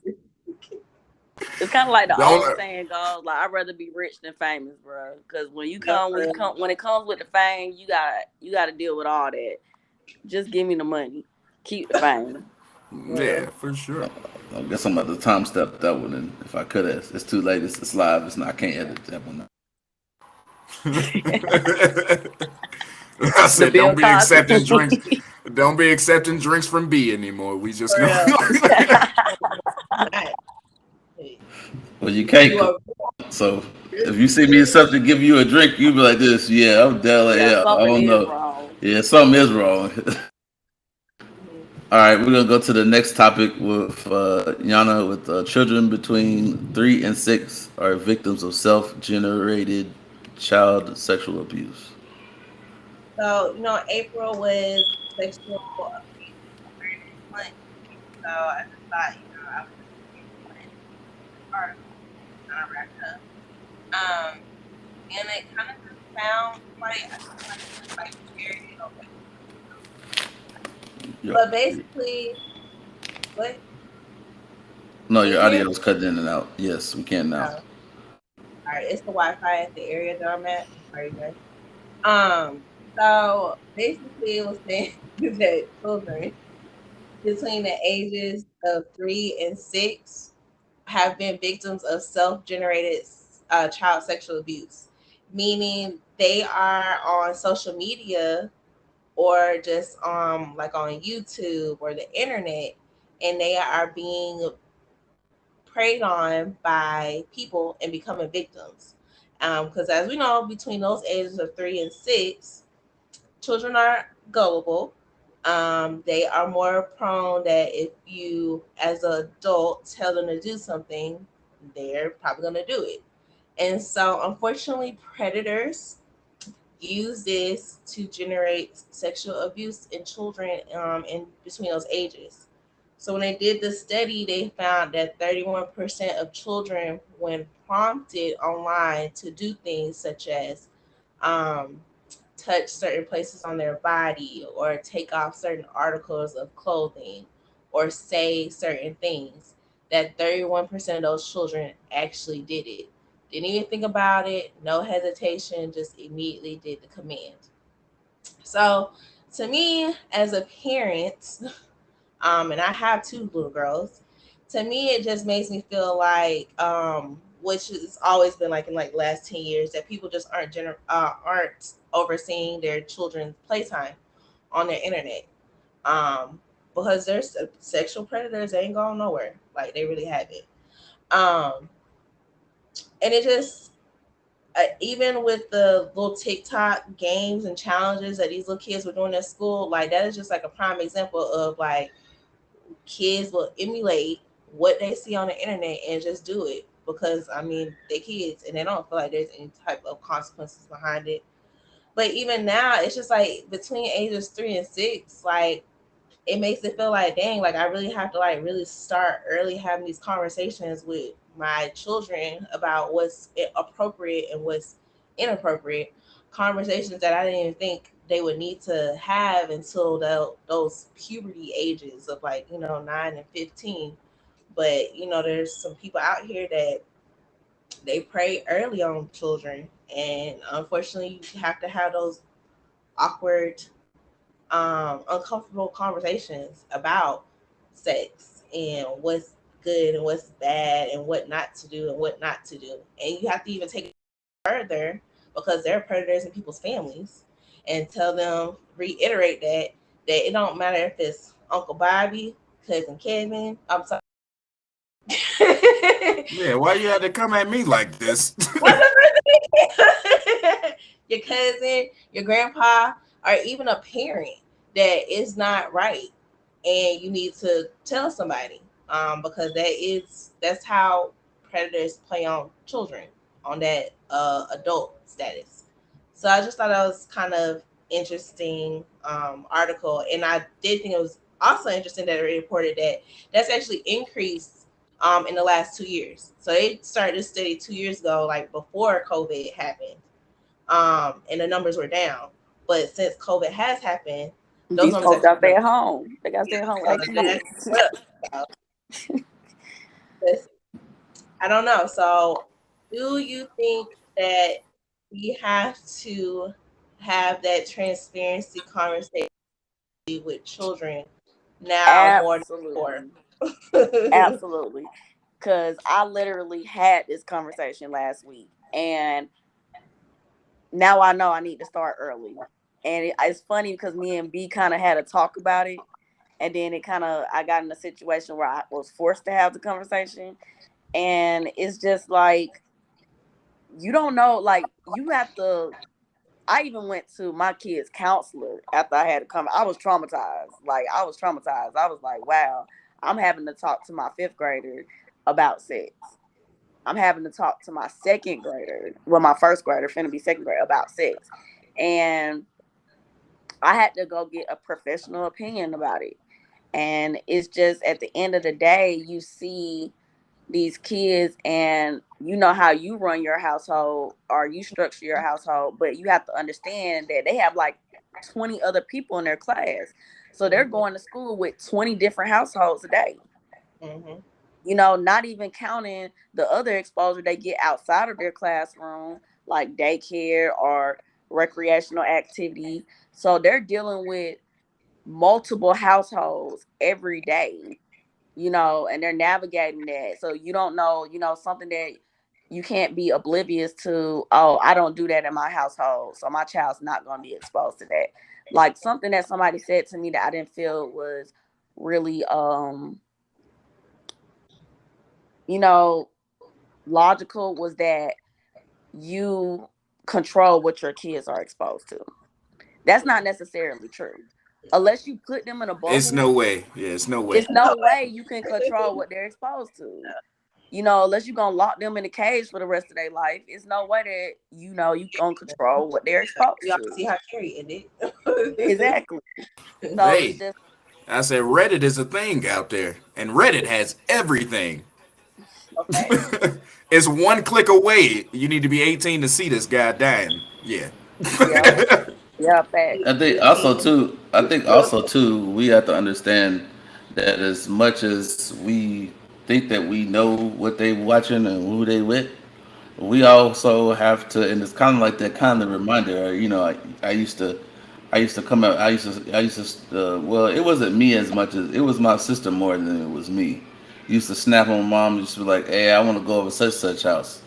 It's kind of like the Don't old saying goes, like I'd rather be rich than famous, bro. Because No, for real. when it comes with the fame, you got to deal with all that. Just give me the money, keep the fame. For real. yeah, for sure. I guess I'm about to time step that one in. If I could have, it's too late. It's live. It's not. I can't edit that one. I The said, Bill don't be accepting Cosby. drinks. Don't be accepting drinks from B anymore. We just For gonna. real. Not. Well, you can't. You are So if you see me accept give you a drink, you be like this. Yeah, I'm down. Like, Yeah, yeah, I something don't is know. wrong. Yeah, something is wrong. mhm. All right, we're gonna go to the next topic with Yana. With children between 3 and 6 are victims of self-generated child sexual abuse. So, April was sexual abuse awareness month. So I just thought, I would just read one article kind of wrapped up. And it kind of just sounds like I feel like it's like very Yo, but basically, what no, can your you hear? audio is cutting in and out. Yes, we can now. Oh, all right. It's the Wi-Fi at the area that I'm at. Sorry, guys. Um, so basically, it was saying that children between the ages of 3 and 6 have been victims of self-generated child sexual abuse, meaning they are on social media or just like on YouTube or the internet, and they are being preyed on by people and becoming victims. Because as we know, between those ages of 3 and 6, children are gullible. They are more prone that if you, as an adult, tell them to do something, they're probably going to do it. And so, unfortunately, predators use this to generate sexual abuse in children in between those ages. So when they did the study, they found that 31% of children, when prompted online to do things such as um, touch certain places on their body or take off certain articles of clothing or say certain things, that 31% of those children actually did it. Didn't even think about it, no hesitation, just immediately did the command. So, to me, as a parent, and I have two little girls, to me, it just makes me feel like, which has always been like in like last 10 years, that people just aren't overseeing their children's playtime on their internet. Um, because there's sexual predators, they ain't going nowhere. Like they really have it. Um, and it just even with the little TikTok games and challenges that these little kids were doing at school, like that is just like a prime example of like kids will emulate what they see on the internet and just do it because I mean they're kids and they don't feel like there's any type of consequences behind it. But even now, it's just like between ages 3 and 6, like it makes it feel like dang, like I really have to like really start early having these conversations with my children about what's appropriate and what's inappropriate. Conversations that I didn't even think they would need to have until those puberty ages of like 9 and 15. But there's some people out here that they prey early on children, and unfortunately, you have to have those awkward, uncomfortable conversations about sex and what's good and what's bad and what not to do and what not to do. And you have to even take it further because they're predators in people's families and tell them, reiterate that it don't matter if it's Uncle Bobby, cousin Kevin. I'm sorry. Yeah, why you had to come at me like this? Your cousin, your grandpa, or even a parent that is not right, and you need to tell somebody, because that's how predators play on children, on that adult status. So I just thought that was kind of interesting article, and I did think it was also interesting that it reported that that's actually increased in the last 2 years. So they started this study 2 years ago, like before COVID happened, and the numbers were down. But since COVID has happened, those These numbers folks got to stay actually at home. They got to stay at home with their that's kids. what I don't know. So, do you think that we have to have that transparency conversation with children now more than before? Absolutely. Absolutely. Because I literally had this conversation last week. And now I know I need to start early. And it's funny because me and B kind of had a talk about it. And then I got in a situation where I was forced to have the conversation. And it's just like, you don't know, like, you have to. I even went to my kid's counselor after I had to come. I was traumatized. I was like, wow, I'm having to talk to my fifth grader about sex. I'm having to talk to my second grader, well, my first grader, finna be second grade, about sex. And I had to go get a professional opinion about it. And it's just at the end of the day, you see these kids and you know how you run your household or you structure your household, but you have to understand that they have like 20 other people in their class. So they're going to school with 20 different households a day. Mm-hmm. You know, not even counting the other exposure they get outside of their classroom, like daycare or recreational activity. So they're dealing with multiple households every day, you know, and they're navigating that. So you don't know, you know, something that you can't be oblivious to. Oh, I don't do that in my household, so my child's not going to be exposed to that. Like something that somebody said to me that I didn't feel was really, you know, logical was that you control what your kids are exposed to. That's not necessarily true. Unless you put them in a It's no bubble, way. Yeah, it's no way. it's no way you can control what they're exposed to. You know, unless you're gonna lock them in a cage for the rest of their life, it's no way that you know you gonna control what they're We exposed all to. see how Carrie ended. Exactly. So it's Hey, just I said Reddit is a thing out there, and Reddit has everything. Okay. It's one click away. You need to be 18 to see this guy dying. Yeah. yeah, yeah, facts. I think also too, we have to understand that as much as we think that we know what they watching and who they with, we also have to, and it's kind of like that kind of reminder. You know, I used to come out. I used to. Well, it wasn't me as much as it was my sister more than it was me. Used to snap on mom. Used to be like, "Hey, I want to go over such house."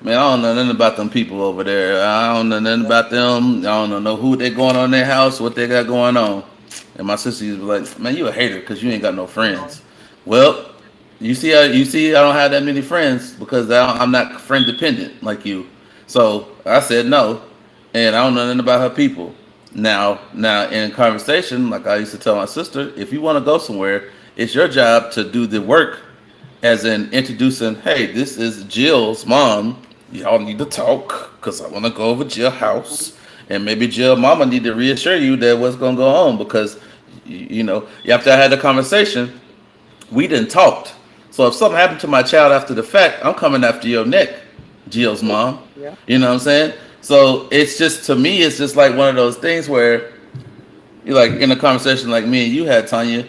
Man, I don't know nothing about them people over there. I don't know nothing about them. I don't know who they going on in their house, what they got going on. And my sister used to be like, "Man, you a hater because you ain't got no friends." Well, you see, I don't have that many friends because I'm not friend dependent like you. So I said no, and I don't know nothing about her people. Now in conversation, like I used to tell my sister, if you want to go somewhere, it's your job to do the work as in introducing, hey, this is Jill's mom. Y'all need to talk because I want to go over Jill's house. And maybe Jill mama need to reassure you that what's going to go on because, you know, after I had the conversation, we didn't talked. So if something happened to my child after the fact, I'm coming after your neck, Jill's mom. Yeah. You know what I'm saying? So it's just, to me, it's just like one of those things where you like in a conversation like me and you had, Tanya,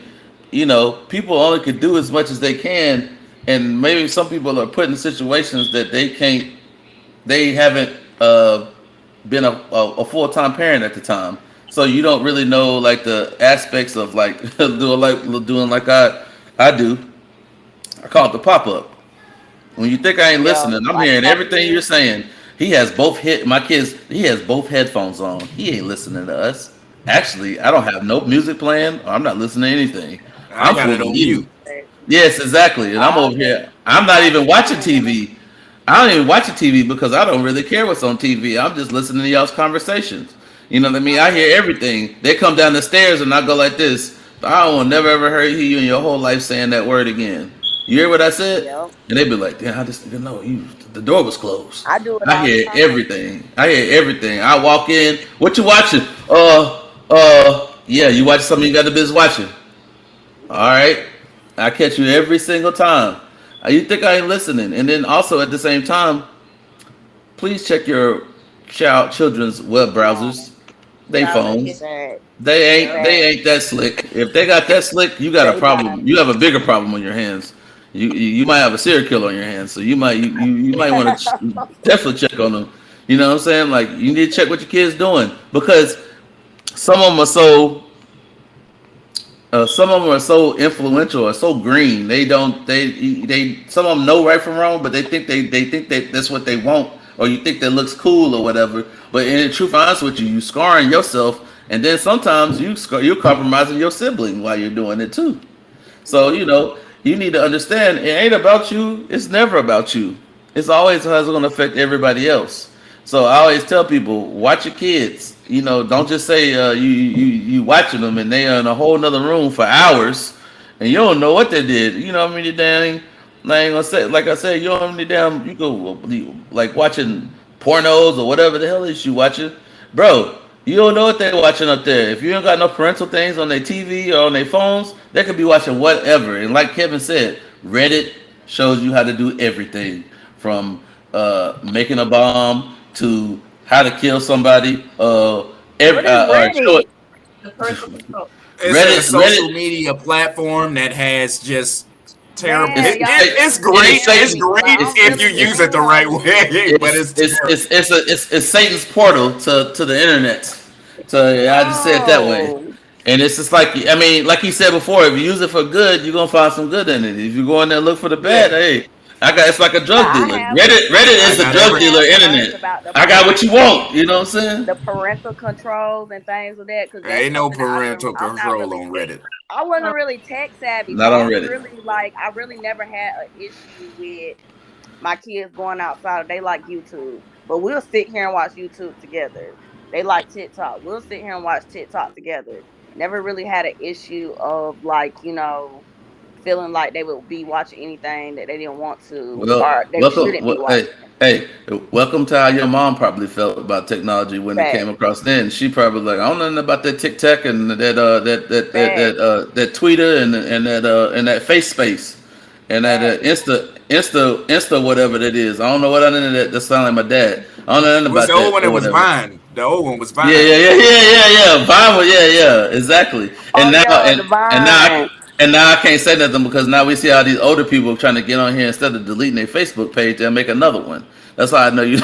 you know, people only could do as much as they can, and maybe some people are put in situations that they haven't been a full time parent at the time, so you don't really know like the aspects of like doing like I do. I call it the pop up. When you think I ain't Yeah, listening, I'm like hearing popping everything you're in. saying. He has both hit my kids. He has both headphones on. He ain't listening to us. Actually, I don't have no music playing. Or I'm not listening to anything. I I'm got it fooling on you. mute. Yes, exactly. And I'm All over day. here. I'm not Popping even watching in. TV. I don't even watch the TV because I don't really care what's on TV. I'm just listening to y'all's conversations. You know what I mean? I hear everything. They come down the stairs and I go like this. I will never ever hear you in your whole life saying that word again. You hear what I said? Yep. And they be like, damn, I just didn't know you. The door was closed. I do it I all the hear time. everything. I hear everything. I walk in. What you watching? Yeah, you watch something you got the business watching. All right. I catch you every single time. You think I ain't listening? And then also at the same time, please check your children's web No, browsers, they Browser phones. history. that Yep. that They ain't that slick. If they got that slick, you got a they not. problem. You have a bigger problem on your hands. You might have a serial killer on your hands. So you might want to definitely check on them. You know what I'm saying? Like you need to check what your kids doing because some of them are so some of them are so influential or so green. They some of them know right from wrong, but they think that that's what they want, or you think that looks cool or whatever. But in truth, honest with you, you scarring yourself, and then sometimes you're compromising your sibling while you're doing it too. So you need to understand it ain't about you. It's never about you. It's always how it's going to affect everybody else. So I always tell people, watch your kids. Don't just say you watching them and they are in a whole nother room for hours, and you don't know what they did. I mean, you damn. I ain't gonna say like I said. You don't need damn. You go like watching pornos or whatever the hell is you watching, bro. You don't know what they're watching up there. If you ain't got no parental things on their TV or on their phones, they could be watching whatever. And like Kevin said, Reddit shows you how to do everything from making a bomb to how to kill somebody. What is Show Reddit? it. The parental control. It's a social Reddit. media platform that has just terrible. It's, Man, It, it's, y'all it, need Sa- it's to be it great. is It's careful. Satan. great I'm if It's you really use it the getting right on you. way, but it's it's it's terrible. it's it's Satan's portal to the internet. So yeah, I just say it that way. No, And it's just like I mean, like he said before, if you use it for good, you're gonna find some good in it. If you go in there and look for the bad, Yeah, hey, it's like a yeah, drug dealer. Reddit I is the got drug every. I dealer have learned internet. about the I got what you parental want. You know what I'm saying? the parental controls and things of that because that's Ain't no something that parental I'm not control really on tech. Reddit. I wasn't really tech savvy, so Not on I'm Reddit. really like I really never had an issue with my kids going outside. They like YouTube, but we'll sit here and watch YouTube together. They like TikTok. We'll sit here and watch TikTok together. Never really had an issue of like feeling like they would be watching anything that they didn't want to Well, or they shouldn't be hey, watching. welcome to how your mom probably felt about technology when it came Fact, across. Then she probably like, I don't know nothing about that TikTok and fact. that Twitter and that Face Space and that Fact. Insta whatever that is. I don't know what other than that. That sound like my dad. I don't know nothing What's about the old that one? or It was whatever. Vine. The old one was Yeah, Vine. yeah, yeah, yeah, yeah, yeah. Vine was, yeah, yeah, exactly. Oh And now, yeah, and now, Divine. and now I can't say nothing because now we see how these older people trying to get on here instead of deleting their Facebook page, they'll make another one. That's how I know you.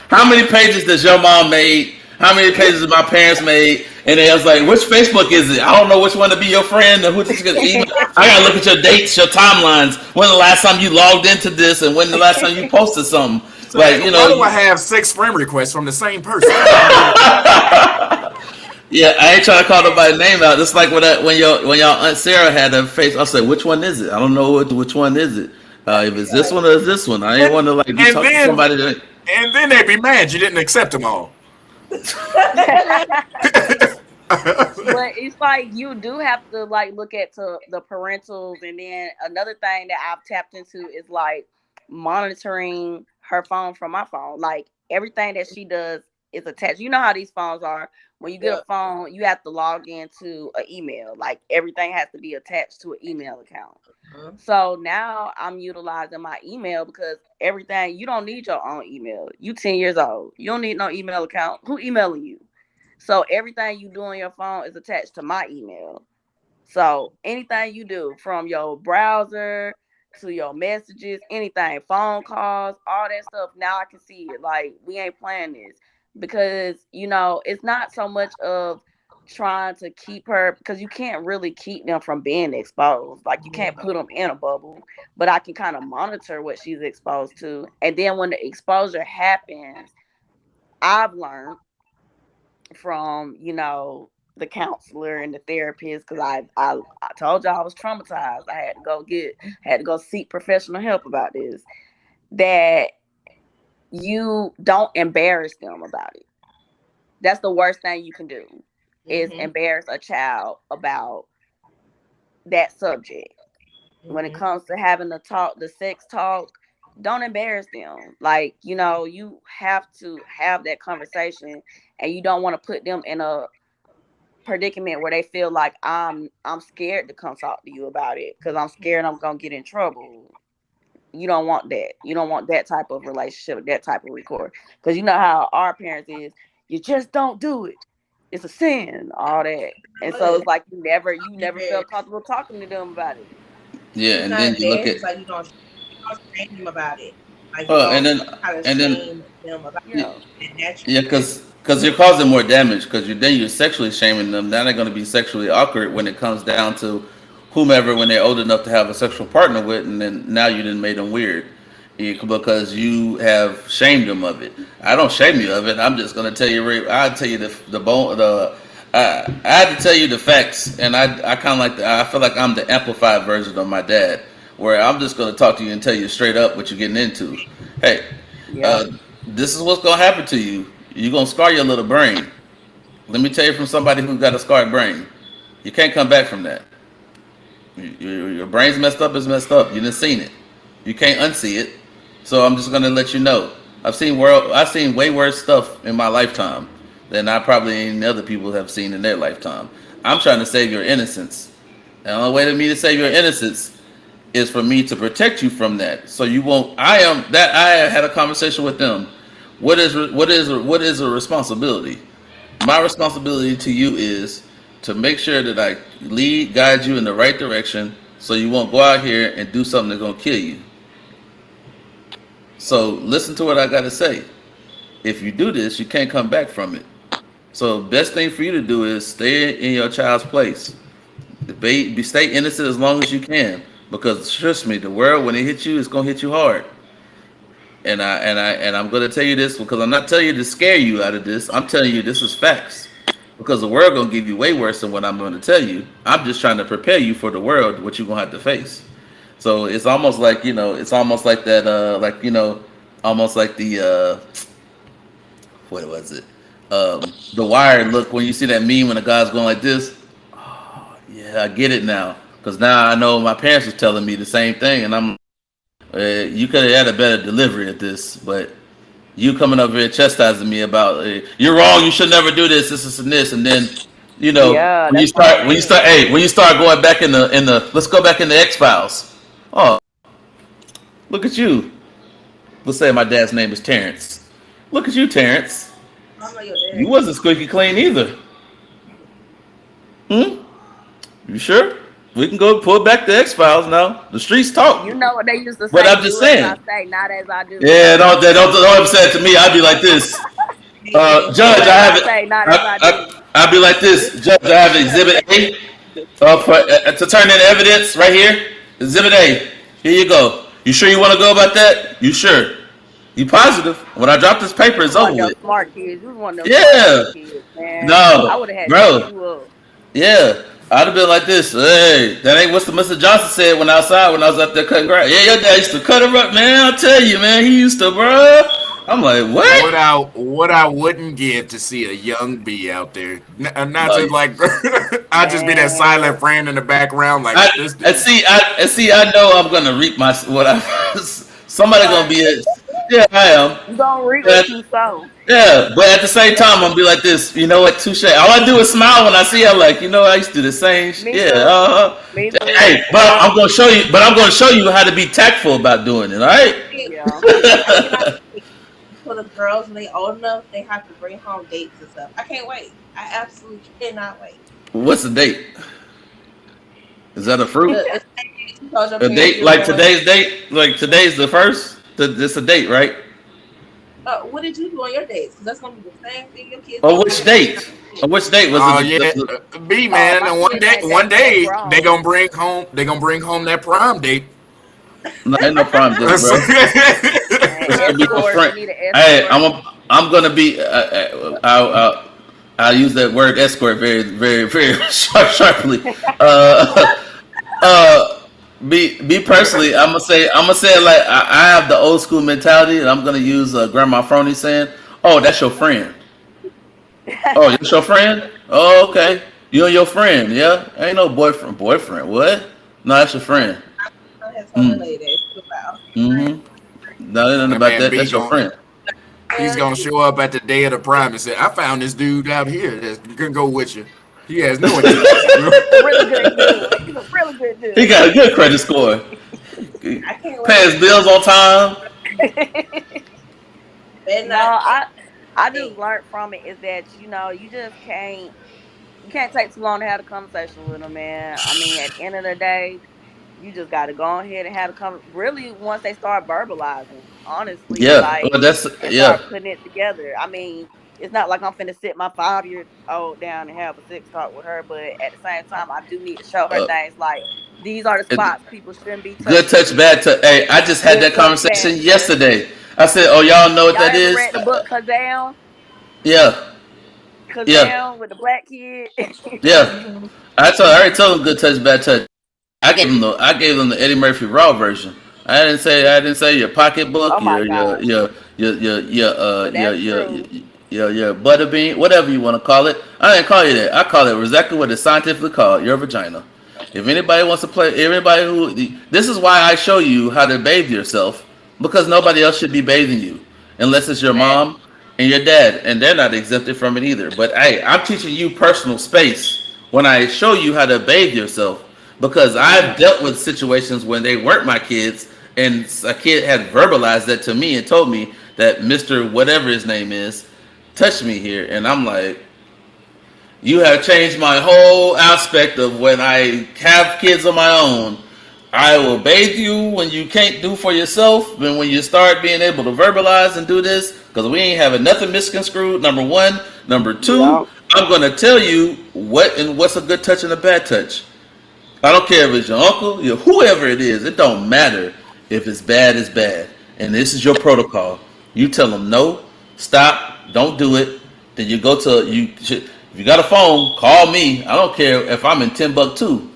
How many pages does your mom made? How many pages my parents made? And they was like, which Facebook is it? I don't know which one to be your friend and who to get email. I gotta look at your dates, your timelines. When the last time you logged into this, and when the last time you posted something. Like Saying, why do I have 6 friend requests from the same person? I don't get it. Yeah, I ain't trying to call nobody's name out. It's like when your Aunt Sarah had her face. I said, which one is it? I don't know which one is it. If it's this one or is this one. I ain't want to like be And talking to then somebody that. and then they'd be mad you didn't accept them all. But it's like you do have to like look at the parentals, and then another thing that I've tapped into is like monitoring her phone from my phone. Like everything that she does is attached. You know how these phones are. When you get a Yep. phone, you have to log into an email. Like everything has to be attached to an email account. Mhm. So now I'm utilizing my email because everything you don't need your own email. You 10 years old. You don't need no email account. Who emailing you? So everything you do on your phone is attached to my email. So anything you do from your browser, to your messages, anything, phone calls, all that stuff. Now I can see it. Like, we ain't playing this because, you know, it's not so much of trying to keep her, because you can't really keep them from being exposed. Like, you can't put them in a bubble, but I can kind of monitor what she's exposed to. And then when the exposure happens, I've learned from, you know, the counselor and the therapist, because I told y'all I was traumatized. I had to go seek professional help about this. That you don't embarrass them about it. That's the worst thing you can do, is embarrass a child about that subject. When it comes to having the sex talk, don't embarrass them. Like, you know, you have to have that conversation, and you don't want to put them in a predicament where they feel like I'm scared to come talk to you about it because I'm scared I'm gonna get in trouble. You don't want that. You don't want that type of relationship, that type of record. Because you know how our parents is, you just don't do it. It's a sin, all that. And so it's like you never felt comfortable talking to them about it. Yeah, and then you look at like you don't shame them about it. Like and then them about it. Yeah, because you're causing more damage. Because you're sexually shaming them. Now they're going to be sexually awkward when it comes down to whomever when they're old enough to have a sexual partner with, and then now you didn't made them weird because you have shamed them of it. I don't shame you of it. I'm just going to tell you. I'll tell you I had to tell you the facts, and I kind of I feel like I'm the amplified version of my dad, where I'm just going to talk to you and tell you straight up what you're getting into. Hey, this is what's going to happen to you. You're going to scar your little brain. Let me tell you from somebody who got a scarred brain. You can't come back from that. Your brain's messed up is messed up. You done seen it. You can't unsee it. So I'm just going to let you know. I've seen way worse stuff in my lifetime than I probably any other people have seen in their lifetime. I'm trying to save your innocence. The only way to me to save your innocence is for me to protect you from that. So you won't. I had a conversation with them. What is a responsibility? My responsibility to you is to make sure that I guide you in the right direction, so you won't go out here and do something that's gonna kill you. So listen to what I gotta say. If you do this, you can't come back from it. So best thing for you to do is stay in your child's place. Stay innocent as long as you can, because trust me, the world when it hits you, it's gonna hit you hard. And I'm gonna tell you this because I'm not telling you to scare you out of this. I'm telling you this is facts. Because the world gonna give you way worse than what I'm gonna tell you. I'm just trying to prepare you for the world, what you're gonna have to face. So it's almost like, it's almost like that, almost like the what was it? The Wire look when you see that meme when the guy's going like this. Oh, yeah, I get it now. Because now I know my parents was telling me the same thing, and I'm you could have had a better delivery of this, but you coming over here chastising me about you're wrong, you should never do this and this, and then when you start going back in the let's go back in the X-Files. Oh, look at you. Let's say my dad's name is Terrence. Look at you, Terrence. You wasn't squeaky clean either. You sure? We can go pull back the X-Files now. The streets talk. You know what they used to say. But I'm just saying. I say, not as I do. Yeah, don't upset it to me. I'd be like this. Judge, I'd be like this. Judge, I have Exhibit A to turn in evidence right here. Exhibit A. Here you go. You sure you want to go about that? You sure? You positive? When I drop this paper, it's over with. Smart kids. You was one of those smart kids, man. No, I would have had bro. you up. Yeah. I'd have been like this. Hey, that ain't what Mr. Johnson said when I was out there cutting grass. Yeah, your dad used to cut her up, man. I'll tell you, man. He used to, bro. I'm like, what? What I wouldn't give to see a young B out there. Not just like, I'd just be that silent friend in the background. Like, I know I'm going to reap somebody going to be yeah, I am. You gonna read what you sow. Yeah, but at the same time, I'm gonna be like this. You know what? Touche. All I do is smile when I see her. Like, I used to do the same. Hey, but I'm gonna show you. But I'm gonna show you how to be tactful about doing it. All right? Yeah. For the girls, when they old enough, they have to bring home dates and stuff. I can't wait. I absolutely cannot wait. What's the date? Is that a fruit? told your A parents date you were like going. today's date, like today's the first. This a date, right? What did you do on your dates? Because that's gonna be the same thing your kids Or gonna which do. date? Or which date was it? Oh yeah, B Oh, man. my And kids ain't one they day they grown. gonna bring home. They gonna bring home that prom date. No, ain't no problem, date, bro. Man, It's gonna be for escort. We friend. need an Hey, escort. I'm gonna be. I use that word escort very sharply. Uh, me personally, I'm gonna say it like I have the old school mentality, and I'm gonna use Grandma Froney saying, "Oh, that's your friend. Oh, that's your friend. Oh, okay. You and your friend, yeah. Ain't no boyfriend. Boyfriend? What? No, that's your friend. I had told her Mm. later. Wow. Mm-hmm. No, ain't nothing That about man that. B That's your going. friend. He's gonna show up at the day of the prom and say, "I found this dude out here that can go with you. He has no intentions." A really good dude. He's a really good He dude. got a good credit score. I can't Pay wait. his bills on time. Better No, not I just think. learned from it is that you just can't take too long to have a conversation with them, man. I mean, at the end of the day, you just got to go ahead and have a really once they start verbalizing, honestly, Yeah. like Well, that's and yeah. start putting it together. I mean, it's not like I'm finna sit my 5-year old down and have a sex talk with her, but at the same time, I do need to show her Uh, things like these are the it, spots people shouldn't be good touching touch, you. bad touch. Hey, I just had Good that touch, bad conversation touch. yesterday. I said, "Oh, y'all know what Y'all that ever is?" read the book Kazam? Yeah. Yeah. Kazam with the black kid. Yeah. Mm-hmm. I already told him good touch, bad touch. I gave them the Eddie Murphy Raw version. I didn't say your Oh pocketbook, my gosh. But that's true. your butterbean, whatever you want to call it. I didn't call you that. I call it exactly what it's scientifically called, your vagina. If anybody wants to play, everybody who this is why I show you how to bathe yourself because nobody else should be bathing you unless it's your Fact. mom and your dad, and they're not exempted from it either. But hey, I'm teaching you personal space when I show you how to bathe yourself because I've dealt with situations when they weren't my kids and a kid had verbalized that to me and told me that Mr. whatever his name is touched me here, and I'm like, you have changed my whole aspect of when I have kids of my own. I will bathe you when you can't do for yourself, and when you start being able to verbalize and do this, because we ain't having nothing misconstrued. Number one, number Yeah. two, I'm gonna tell you what's a good touch and a bad touch. I don't care if it's your uncle, your whoever it is. It don't matter if it's bad. It's bad, and this is your protocol. You tell them no, stop, don't do it. Then you go to you. If you got a phone, call me. I don't care if I'm in Timbuktu.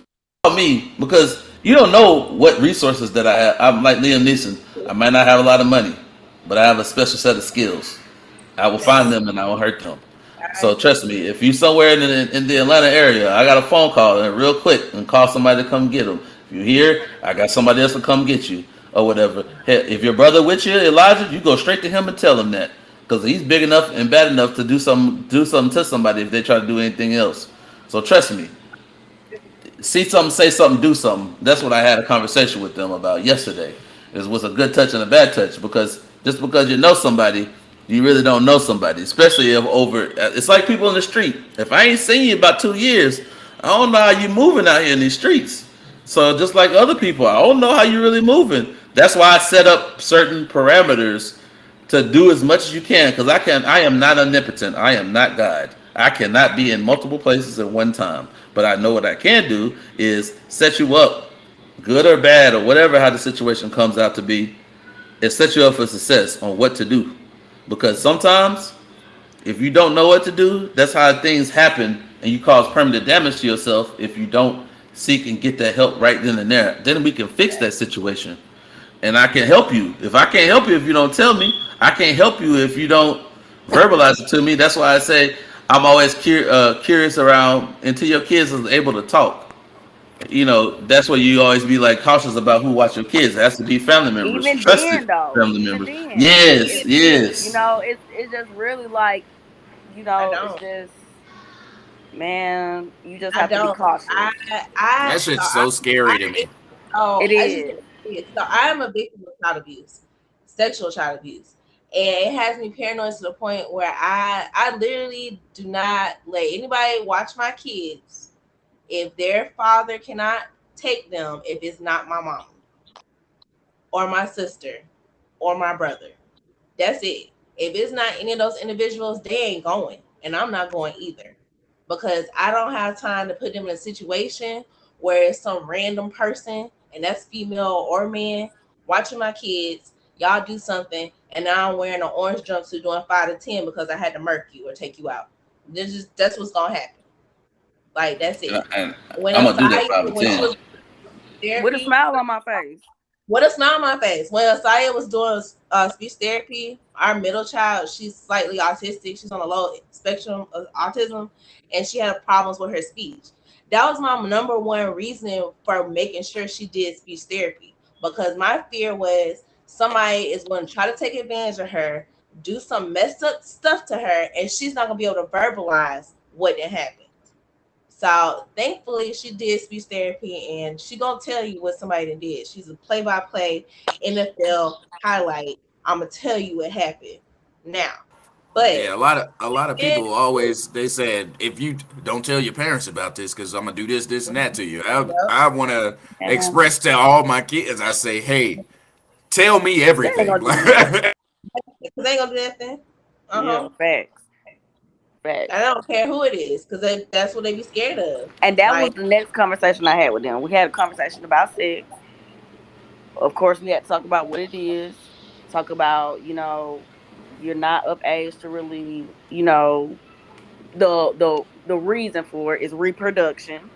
Call me because you don't know what resources that I have. I'm like Liam Neeson. I might not have a lot of money, but I have a special set of skills. I will find them and I will hurt them. I So trust me, if you somewhere in the Atlanta area, I got a phone call and real quick and call somebody to come get them. If you're here, I got somebody else to come get you or whatever. Hey, if your brother with you, Elijah, you go straight to him and tell him that because he's big enough and bad enough to do something to somebody if they try to do anything else. So trust me, see something, say something, do something. That's what I had a conversation with them about yesterday. Is what's a good touch and a bad touch because just because you know somebody, you really don't know somebody. Especially if over, it's like people in the street. If I ain't seen you about 2 years, I don't know how you moving out here in these streets. So just like other people, I don't know how you really moving. That's why I set up certain parameters to do as much as you can because I am not omnipotent. I am not God. I cannot be in multiple places at one time. But I know what I can do is set you up, good or bad or whatever how the situation comes out to be, it sets you up for success on what to do. Because sometimes if you don't know what to do, that's how things happen and you cause permanent damage to yourself if you don't seek and get that help right then and there. Then we can fix that situation and I can help you. If I can't help you if you don't tell me, I can't help you if you don't verbalize it to me. That's why I say I'm always curious around until your kids is able to talk. You know, that's why you always be like cautious about who watch your kids. It has to be family members, Even trusted then, though, family even members. then, Yes, it's yes. it's just really like I it's don't. just man, you just I have to be don't. cautious. I That so shit's so scary to me. oh It I just is. so I am a victim of child abuse, sexual child abuse, and it has me paranoid to the point where I literally do not let anybody watch my kids if their father cannot take them if it's not my mom or my sister or my brother. That's it. If it's not any of those individuals, they ain't going. And I'm not going either. Because I don't have time to put them in a situation where it's some random person, and that's female or man, watching my kids, y'all do something, and now I'm wearing an orange jumpsuit doing 5 to 10 because I had to murk you or take you out. That's what's gonna happen. Like that's it. And When I'm gonna do that Asaya, when she 5 to 10. was With a therapy, smile on my face. what a smile on my face. When Asaya was doing speech therapy, our middle child, she's slightly autistic. She's on a low spectrum of autism, and she had problems with her speech. That was my number one reason for making sure she did speech therapy, because my fear was somebody is going to try to take advantage of her, do some messed up stuff to her, and she's not going to be able to verbalize what had happened. So thankfully she did speech therapy, and she gonna tell you what somebody did. She's a play-by-play NFL highlight. I'm gonna tell you what happened now. But Yeah, a lot of people always they said if you don't tell your parents about this because I'm gonna do this, this, and that to you. I want to And express to all my kids. I say, hey, tell me they ain't everything. gonna do nothing. they ain't gonna do nothing. Yeah, facts. I don't care who it is, because that's what they be scared of. And that was Like, the next conversation I had with them. We had a conversation about sex. Of course, we had to talk about what it is. Talk about, you're not of age to really, the reason for it is reproduction,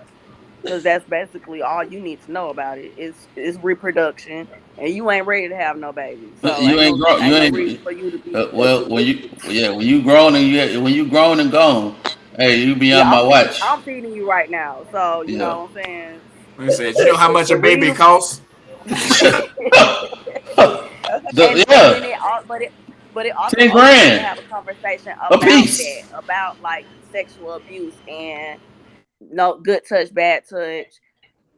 because that's basically all you need to know about it is reproduction, and you ain't ready to have no baby, so You ain't grown. You ain't no reason ain't. for you to be. Well, when you grown and when you grown and gone, hey, you be on Yeah, my watch. I'm feeding you right now, so you Yeah. know what I'm saying. I said, you know how much The a baby reason, costs? and then Yeah, but it also opens up to 10 grand have a conversation a about that, piece. about like sexual abuse and no good touch, bad touch.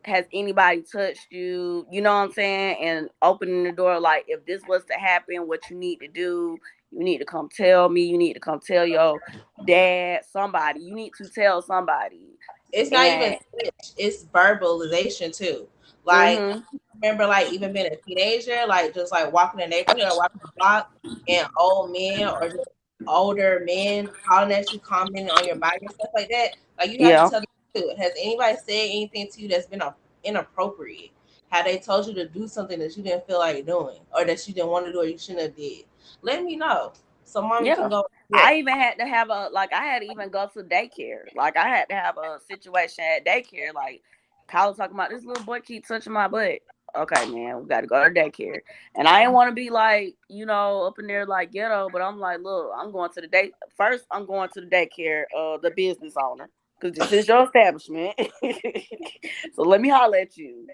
Has anybody touched you? You know what I'm saying? And opening the door, like if this was to happen, what you need to do, you need to come tell me. You need to come tell your dad, somebody. You need to tell somebody. it's not even And speech, it's verbalization too. Like, mm-hmm, remember, like, even being a teenager, like, just like walking in the neighborhood or walking the block, and old men or just older men calling at you, commenting on your body and stuff like that. Like, you have to yeah, tell them too. Has anybody said anything to you that's been inappropriate? Have they told you to do something that you didn't feel like doing, or that you didn't want to do, or you shouldn't have did? Let me know so mommy can yeah. go. I Look, even had to have I had to even go to daycare. Like I had to have a situation at daycare. Like Kyle was talking about, this little boy keep touching my butt. Okay, man, we got to go to daycare. And I didn't want to be like, up in there like ghetto, but I'm like, look, I'm going to the day. First, I'm going to the daycare, the business owner, because this is your establishment. So let me holler at you.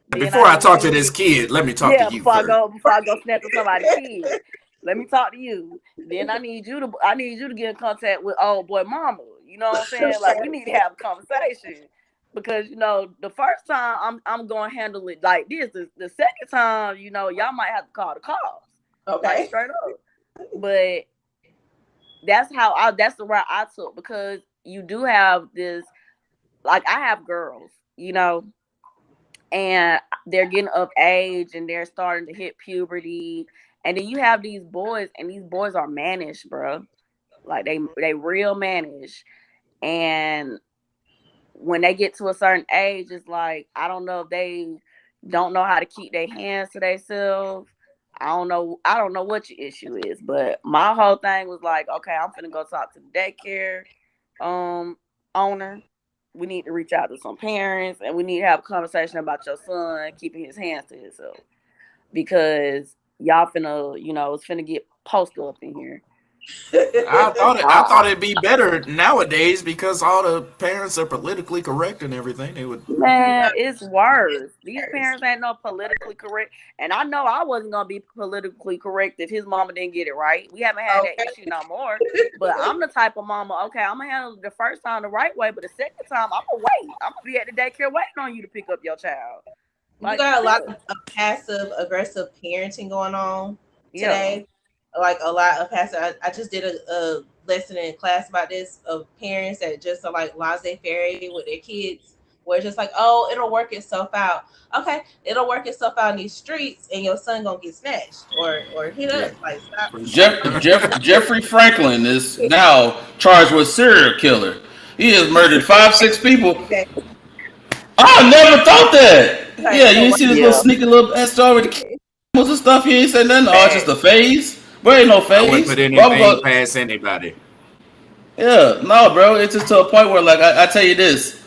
Then Before I I need talk to you this to kid, let me talk to yeah, you before I first. go before I go snatch up somebody's kid. Let me talk to you. Then I need you to get in contact with old boy mama. You know what I'm saying? Like we need to have a conversation. Because the first time I'm gonna handle it like this. The second time, y'all might have to call the cops. Like okay. straight up. But that's the route I took, because you do have this, like I have girls, and they're getting of age and they're starting to hit puberty. And then you have these boys, and these boys are mannish, bro. Like they real mannish. And when they get to a certain age, it's like, I don't know if they don't know how to keep their hands to themselves. I don't know what your issue is, but my whole thing was like, okay, I'm finna go talk to the daycare owner. We need to reach out to some parents, and we need to have a conversation about your son keeping his hands to himself, because y'all finna, it's finna get posted up in here. I thought it'd be better nowadays because all the parents are politically correct and everything. They would. Man, it's worse. These parents ain't no politically correct. And I know I wasn't gonna be politically correct if his mama didn't get it right. We haven't had that Okay. issue no more. But I'm the type of mama, okay, I'm gonna handle it the first time the right way, but the second time I'm gonna wait. I'm gonna be at the daycare waiting on you to pick up your child. You Like for got a lot real. of passive aggressive parenting going on Yeah. today. Like a lot of passive. I just did a lesson in class about this, of parents that just are like laissez faire with their kids. where it's just like, oh, it'll work itself out. Okay, it'll work itself out in these streets, and your son gonna get snatched or hit Yeah. up. Like, stop. Jeffrey Franklin is now charged with serial killer. He has murdered 5, 6 people. Okay. I never thought that. Right, Yeah, so you see this little sneaky little story with the cameras and stuff. He ain't said nothing. Oh, it's just a phase. Bro, ain't no I wouldn't phase. put anything past anybody. Yeah, no, bro. It's just to a point where, like, I tell you this.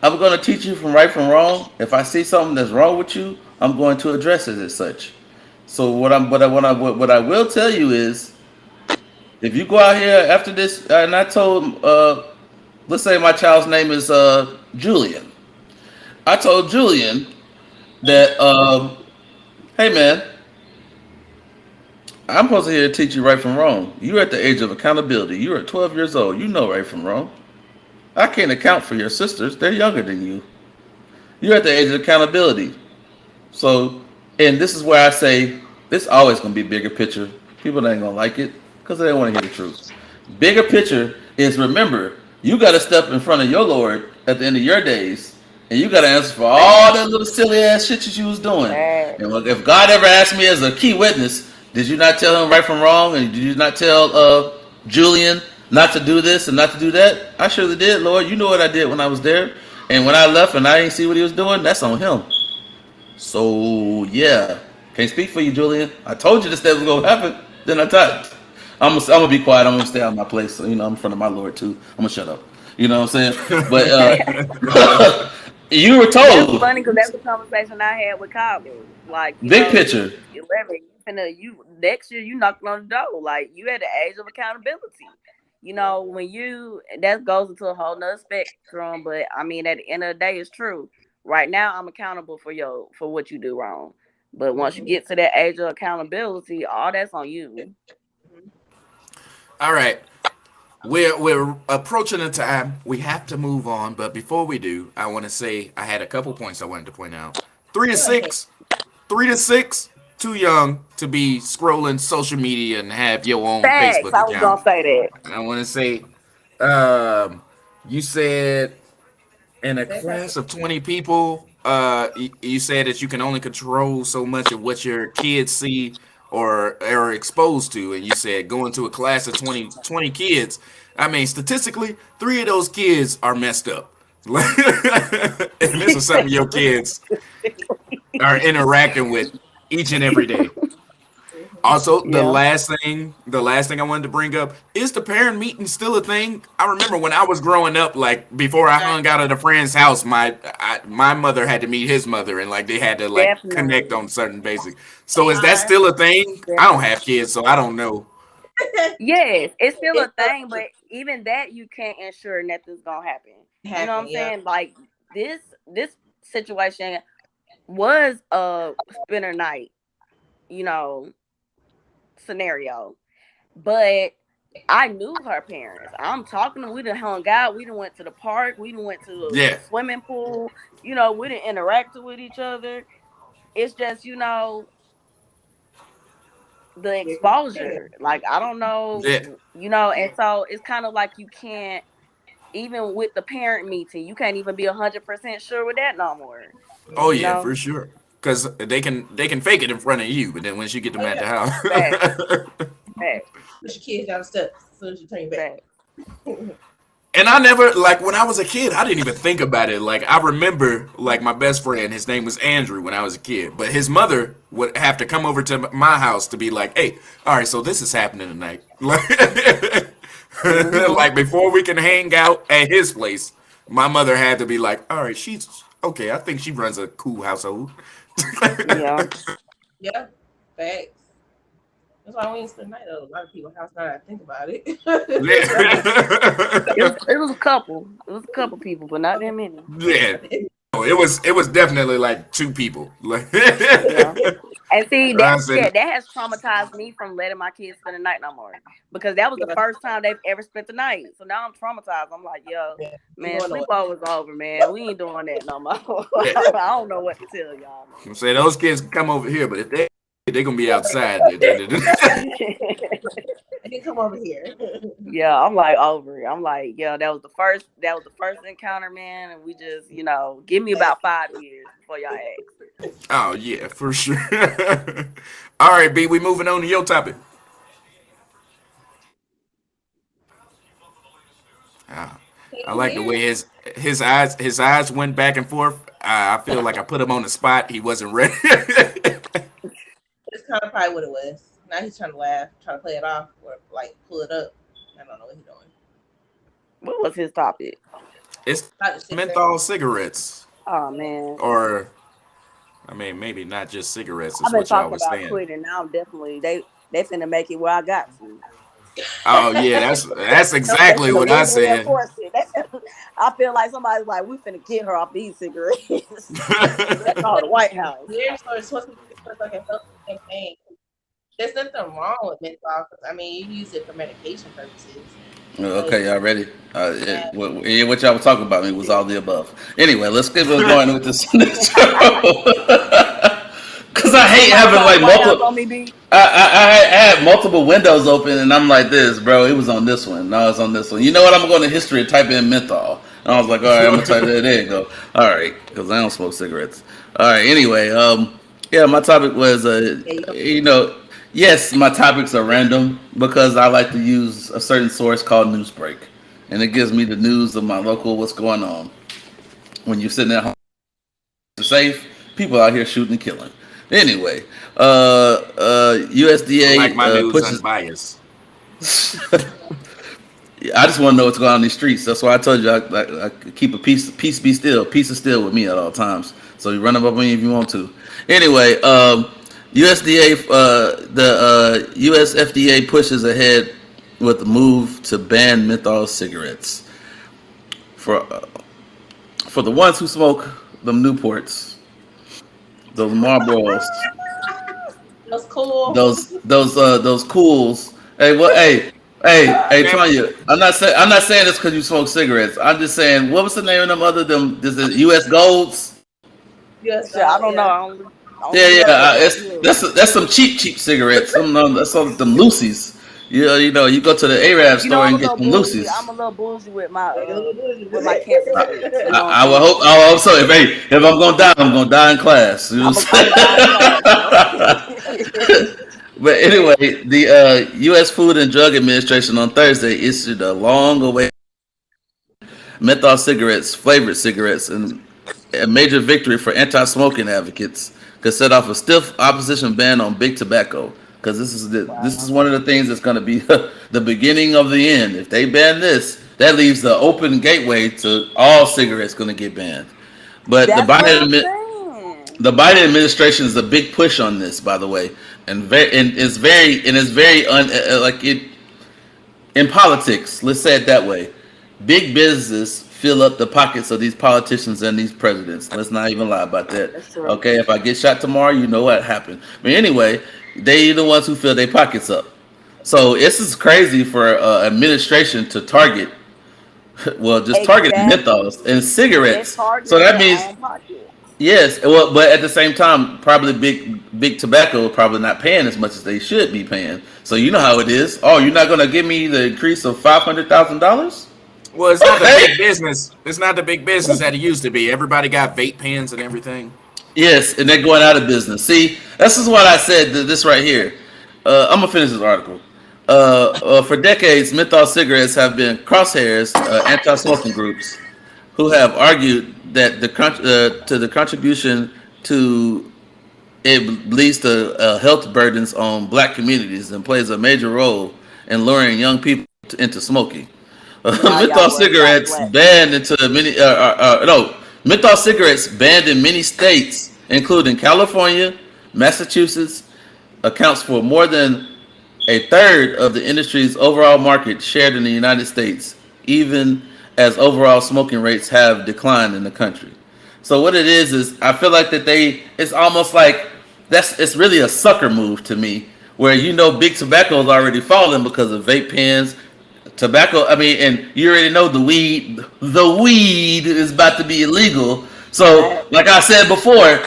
I'm gonna teach you from right from wrong. If I see something that's wrong with you, I'm going to address it as such. So what I will tell you is, if you go out here after this, and I told, let's say my child's name is Julian. I told Julian that, hey man, I'm supposed to here to teach you right from wrong. You're at the age of accountability. You're at 12 years old. You know right from wrong. I can't account for your sisters. They're younger than you. You're at the age of accountability. So, and this is where I say, this always going to be bigger picture. People ain't going to like it because they don't want to hear the truth. Bigger picture is, remember, you got to step in front of your Lord at the end of your days, and you got to answer for all that little silly ass shit that you was doing. And if God ever asked me as a key witness, did you not tell him right from wrong? And did you not tell Julian not to do this and not to do that? I surely did, Lord. You know what I did when I was there. And when I left and I didn't see what he was doing, that's on him. So, yeah. Can't speak for you, Julian. I told you this was going to happen. Then I thought, I'm going to be quiet. I'm going to stay out of my place. So, I'm in front of my Lord, too. I'm going to shut up. You know what I'm saying? But you were told. That's funny because that's the conversation I had with Kyle. Like, big picture. 11, you next year you knocking on the door. Like, you at the age of accountability. When that goes into a whole nother spectrum, but I mean, at the end of the day, it's true. Right now, I'm accountable for what you do wrong. But once you get to that age of accountability, all that's on you. All right. We're approaching the time. We have to move on. But before we do, I want to say I had a couple points I wanted to point out. 3 to 6. 3 to 6. Too young to be scrolling social media and have your own Facebook account. I was gonna say that. I want to say, you said in a class of 20 people, you said that you can only control so much of what your kids see or are exposed to, and you said going to a class of 20 kids. I mean, statistically, 3 of those kids are messed up. And this is something your kids are interacting with each and every day. Also, the last thing I wanted to bring up is the parent meeting still a thing? I remember when I was growing up, like before I hung out at a friend's house, my mother had to meet his mother, and like they had to connect on certain basics. So is that still a thing? I don't have kids, so I don't know. Yes, it's still a thing, but even that you can't ensure nothing's gonna happen. You know what I'm saying? Like this situation was a spinner night, scenario, but I knew her parents. I'm talking to them. We done hung out. We done went to the park. We done went to the swimming pool. We done interacted with each other. It's just, the exposure. Like, I don't know, and so it's kind of like you can't, even with the parent meeting, you can't even be 100% sure with that no more. Oh yeah, for sure. Because they can fake it in front of you, but then once you get them at the house, push your kids down the steps as soon as you turn your back. And I never, like, when I was a kid, I didn't even think about it. Like, I remember, like, my best friend, his name was Andrew when I was a kid, but his mother would have to come over to my house to be like, hey, all right, so this is happening tonight. Like, before we can hang out at his place, my mother had to be like, all right, she's okay. I think she runs a cool household. Yeah, facts. That's why we ain't spend the night at a lot of people's house. Now that I think about it. It was a couple. It was a couple people, but not that many. Yeah. It was definitely like 2 people. And see, that has traumatized me from letting my kids spend the night no more. Because that was the first time they've ever spent the night. So now I'm traumatized. I'm like, man, sleepover was over, man. We ain't doing that no more. I don't know what to tell y'all. I'm saying those kids can come over here, but if they They're gonna be outside. I can come over here. Yeah, I'm like over it. I'm like, yeah, that was the first encounter, man, and we just, give me about 5 years before y'all ask. Oh yeah, for sure. All right, B. We moving on to your topic. Ah, Can I you like the hear? way his eyes went back and forth. I feel like I put him on the spot. He wasn't ready. That's kind of probably what it was. Now he's trying to laugh, trying to play it off, or like pull it up. I don't know what he's doing. What was his topic? It's Not the cigarette. menthol cigarettes, Oh man, or I mean, maybe not just cigarettes. I've Is been what y'all talking was about saying. quitting. Now I'm definitely they finna make it where I got to. Oh yeah, that's No, they exactly finna what I legally said. enforce it. I feel like somebody's like, we finna get her off these cigarettes. That's all the White House. Weird, so it's supposed to be like a health campaign. There's nothing wrong with menthol. 'Cause, I mean, you use it for medication purposes. Okay, y'all ready? Yeah. What y'all were talking about me was all the above. Anyway, let's get going with this. Because I hate having like White House multiple. on me, B. I had multiple windows open, and I'm like this, bro. It was on this one. No, it's on this one. You know what? I'm going to history and type in menthol, and I was like, all right, I'm gonna type that. There you go. All right, because I don't smoke cigarettes. All right. Anyway, yeah, my topic was, yes, my topics are random because I like to use a certain source called Newsbreak, and it gives me the news of my local, what's going on. When you're sitting at home, safe, people out here shooting and killing. Anyway, I like my USDA news pushes. unbiased. I just want to know what's going on in these streets. That's why I told you I keep a peace be still, peace is still with me at all times. So you run up on me if you want to. Anyway, the US FDA pushes ahead with the move to ban menthol cigarettes for for the ones who smoke them Newports, those Marlboros, That's cool. those cools. Hey, well, hey, Tanya. I'm not saying this because you smoke cigarettes. I'm just saying, what was the name of them other them? This is U.S. Golds. Yes, Shit, I don't know. I only That's some cheap cigarettes. That's some them Lucy's. You go to the Arab store I'm and a get little them bougie. Lucy's. I'm a little bougie with my cancer cigarettes. You know what I I'm will hope. saying? I hope so. If I'm gonna die, I'm gonna die in class. You know what I'm saying? But anyway, the U.S. Food and Drug Administration on Thursday issued a long-awaited menthol cigarettes, flavored cigarettes, and a major victory for anti-smoking advocates. Could set off a stiff opposition ban on big tobacco. Because this is one of the things that's going to be the beginning of the end. If they ban this, that leaves the open gateway to all cigarettes going to get banned. But That's what I'm saying. the Biden administration is a big push on this, by the way, and it's very like it in politics. Let's say it that way. Big businesses fill up the pockets of these politicians and these presidents. Let's not even lie about that. That's true. Okay, if I get shot tomorrow, you know what happened. But anyway, they the ones who fill their pockets up. So this is crazy for administration to target. Well, just targeting Exactly. menthols and They're cigarettes. So targeting that their means own pocket. yes. Well, but at the same time, probably big tobacco probably not paying as much as they should be paying. So you know how it is. Oh, you're not gonna give me the increase of $500,000? Well, it's not the big business. It's not the big business that it used to be. Everybody got vape pens and everything. Yes, and they're going out of business. See, this is what I said. This right here. I'm gonna finish this article. For decades, menthol cigarettes have been crosshairs anti-smoking groups who have argued that the contribution to it leads to health burdens on black communities and plays a major role in luring young people into smoking. Now Menthol y'all worried about cigarettes black banned people. into many no menthol cigarettes banned in many states, including California, Massachusetts, accounts for more than a third of the industry's overall market shared in the United States, even as overall smoking rates have declined in the country. So what it is I feel like that it's almost like it's really a sucker move to me, where big tobacco is already falling because of vape pens, tobacco. I mean, and you already know the weed is about to be illegal. So, That like I said before,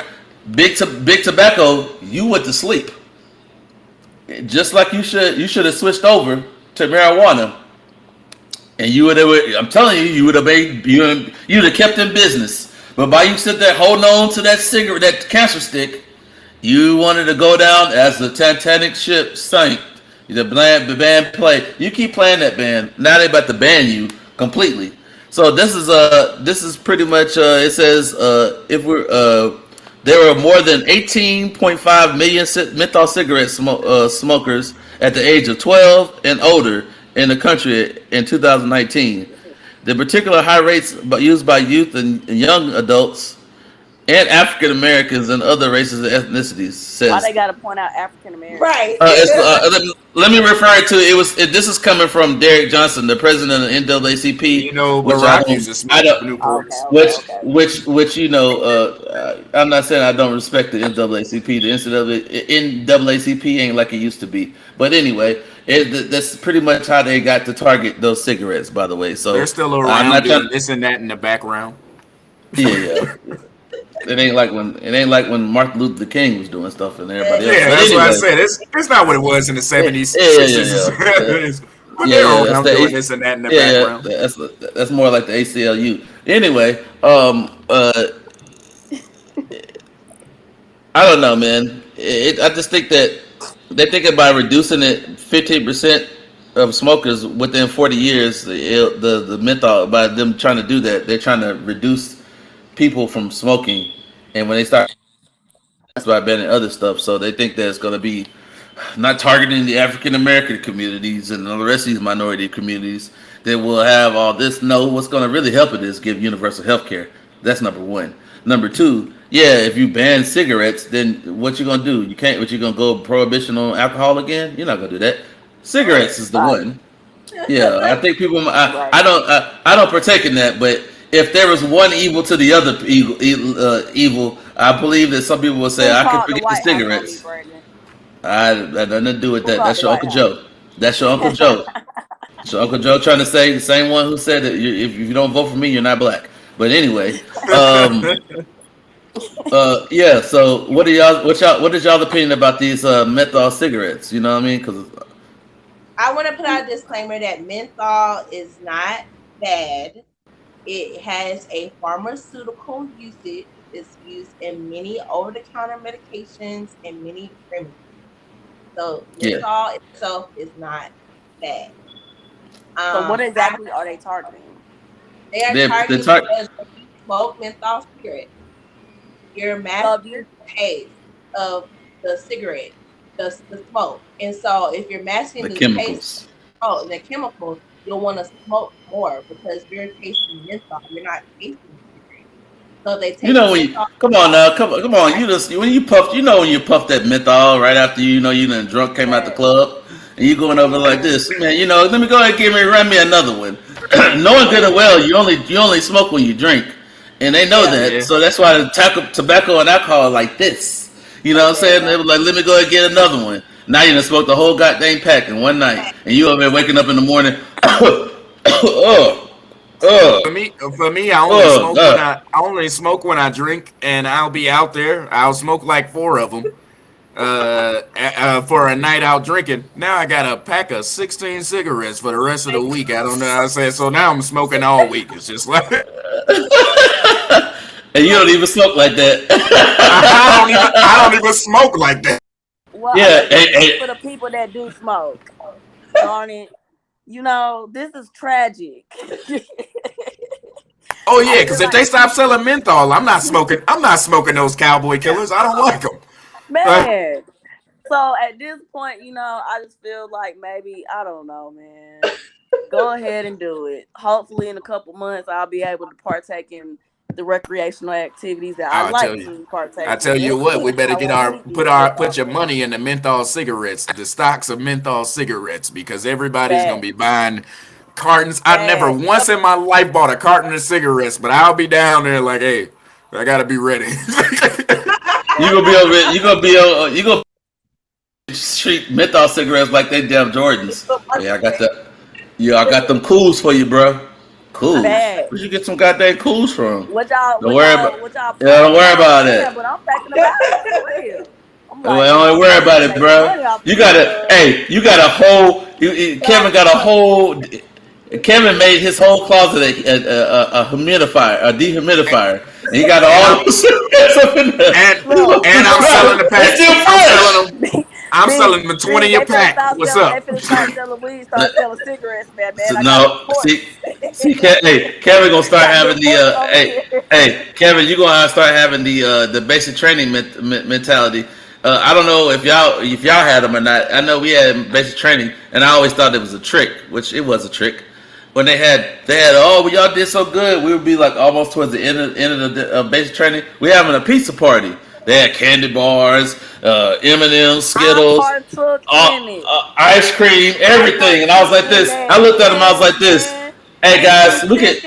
big tobacco, you went to sleep. just like you should have switched over to marijuana, and you would have. I'm telling you, you'd have kept in business. But by you sit there holding on to that cigarette, that cancer stick, you wanted to go down as the Titanic ship sank. The band played. You keep playing that band. Now they about to ban you completely. So this is pretty much. It says if we're there were more than 18.5 million menthol cigarette smokers at the age of 12 and older in the country in 2019. The particular high rates used by youth and young adults and African Americans and other races and ethnicities says. Why they got to point out African Americans? Right. Let me refer to it. This is coming from Derrick Johnson, the president of NAACP. You know, Barack uses Newports. Which you know, I'm not saying I don't respect the NAACP. The NAACP ain't like it used to be. But anyway, that's pretty much how they got to target those cigarettes. By the way, so they're still around doing this and that in the background. Yeah. It ain't like when Martin Luther King was doing stuff and everybody else. Yeah, that's what I said. It's not what it was in the 70s. But they're around doing this and that in the background. That's more like the ACLU. Anyway, I don't know, man. I just think that they're thinking by reducing it 15% of smokers within 40 years, the menthol, by them trying to do that, they're trying to reduce people from smoking, and when they start, that's by banning other stuff. So they think that it's going to be not targeting the African American communities and the rest of these minority communities that will have all this. No, what's going to really help it is give universal health care. That's number one. Number two, yeah, if you ban cigarettes, then what you going to do? You can't. What you going to go prohibition on alcohol again? You're not going to do that. Cigarettes is the one. Yeah, I think people. I don't partake in that, but if there was one evil to the other evil, I believe that some people will say, I can forget the cigarettes. I had nothing to do with that. That's your Uncle Joe. That's your Uncle Joe. So Uncle Joe trying to say the same one who said that if you don't vote for me, you're not black. But anyway, yeah. So what is y'all's opinion about these menthol cigarettes? You know what I mean? Because I want to put out a disclaimer that menthol is not bad. It has a pharmaceutical usage. It's used in many over-the-counter medications and many remedies. So menthol itself is not bad. So what exactly are they targeting? They are targeting because when you smoke menthol cigarette, you're masking the taste of the cigarette, the smoke. And so if you're masking the taste, the chemicals, you'll want to smoke more because you're tasting menthol. You're not tasting cigarette. So they take come on. You just when you puff that menthol right after you done drunk came out the club and you going over like this, man. Let me go ahead and run me another one. Knowing good and well, you only smoke when you drink, and they know that. Yeah. So that's why tobacco and alcohol like this. You know what I'm saying? They were like, let me go ahead and get another one. Now you done smoked the whole goddamn pack in one night, and you over there waking up in the morning. For me, I only smoke when I drink, and I'll be out there. I'll smoke like 4 of them for a night out drinking. Now I got a pack of 16 cigarettes for the rest of the week. I don't know how to say it. So now I'm smoking all week. It's just like. And you don't even smoke like that. I don't even smoke like that. Well, for the people that do smoke, darn it, this is tragic. Oh yeah, because if they stop selling menthol, I'm not smoking those cowboy killers. I don't like them. Man. So at this point, I just feel like maybe, I don't know, man. Go ahead and do it. Hopefully in a couple months, I'll be able to partake in the recreational activities that I like to partake in. I tell you what, we better put your money in the menthol cigarettes, the stocks of menthol cigarettes, because everybody's going to be buying cartons. I never once in my life bought a carton of cigarettes, but I'll be down there like, hey, I got to be ready. You gonna treat menthol cigarettes like they damn Jordans. Yeah, I got them cools for you, bro. Cool. Where'd you get some goddamn cools from? What y'all? Don't worry about it. But I'm thinking about it for real. I'm I'm Well, like, don't worry about it, bro. You got a whole. Kevin got a whole. Kevin made his whole closet a humidifier, a dehumidifier, and he got all the cigarettes up in there. And I'm selling the pack. It's still fresh. I'm selling them 20 a pack. What's up? They finna stop selling weed, start selling cigarettes, man. No, see, Kevin gonna start having the Kevin, you gonna start having the basic training mentality. I don't know if y'all had them or not. I know we had basic training, and I always thought it was a trick, which it was a trick. When they had well, y'all did so good. We would be like almost towards the end of the basic training. We having a pizza party. They had candy bars, M&M's, Skittles, ice cream, everything. And I was like this. I looked at them. I was like this. Hey guys, look at,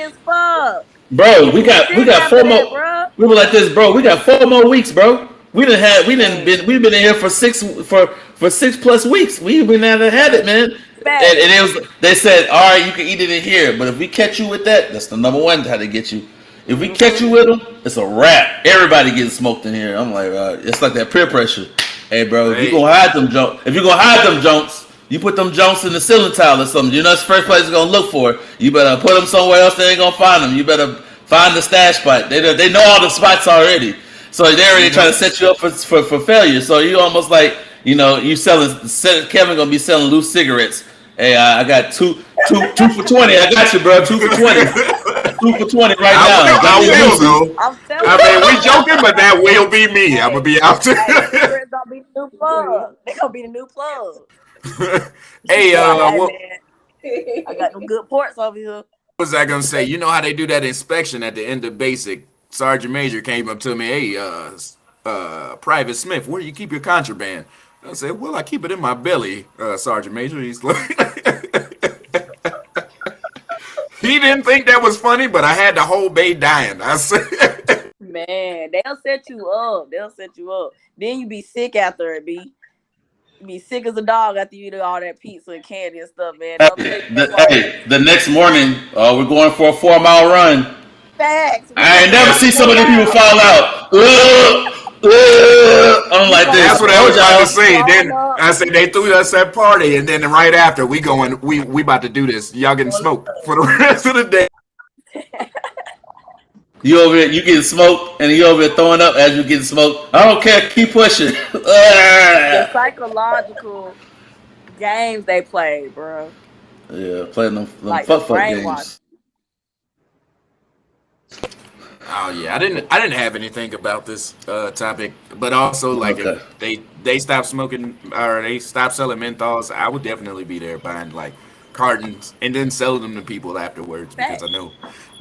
bro. We got 4 more. We were like this, bro. We got 4 more weeks, bro. We've been in here for 6+ weeks. We've been had it, man. And it was. They said, all right, you can eat it in here, but if we catch you with that, that's the number one how to get you. If we catch you with them, it's a wrap. Everybody getting smoked in here. I'm like, it's like that peer pressure. Hey, bro, if you gonna hide them jonks, you put them jonks in the ceiling tile or something. You know, that's the first place you're gonna look for. You better put them somewhere else. They ain't gonna find them. You better find the stash spot. They know all the spots already, so they're already trying to set you up for failure. So you almost like, you know, Kevin gonna be selling loose cigarettes. Hey, I got two for 20. I got you, bro. 2 for 20. 2 for 20 right now. I will, though. I mean, we joking, but that will be me. I'm gonna be out there. They're gonna be the new plug. They're gonna be the new plug. Hey, I got some good ports over here. What was I gonna say? You know how they do that inspection at the end of basic? Sergeant Major came up to me. Hey, Private Smith, where do you keep your contraband? I said, well, I keep it in my belly, Sergeant Major. He's like, he didn't think that was funny, but I had the whole bay dying. I said, man, they'll set you up. Then you be sick after it, be. You be sick as a dog after you eat all that pizza and candy and stuff, man. The next morning, we're going for a 4-mile run. Facts. I ain't never see so many people fall out. I'm like this. That's what I was trying to say. Then I said they threw us that party, and then right after we about to do this. Y'all getting smoked for the rest of the day. You over here, you getting smoked, and you over here throwing up as you getting smoked. I don't care. Keep pushing. The psychological games they play, bro. Yeah, playing them like fuck games. Oh yeah, I didn't have anything about this topic, but also like if they stop smoking or they stop selling menthols, I would definitely be there buying like cartons and then selling them to people afterwards because I know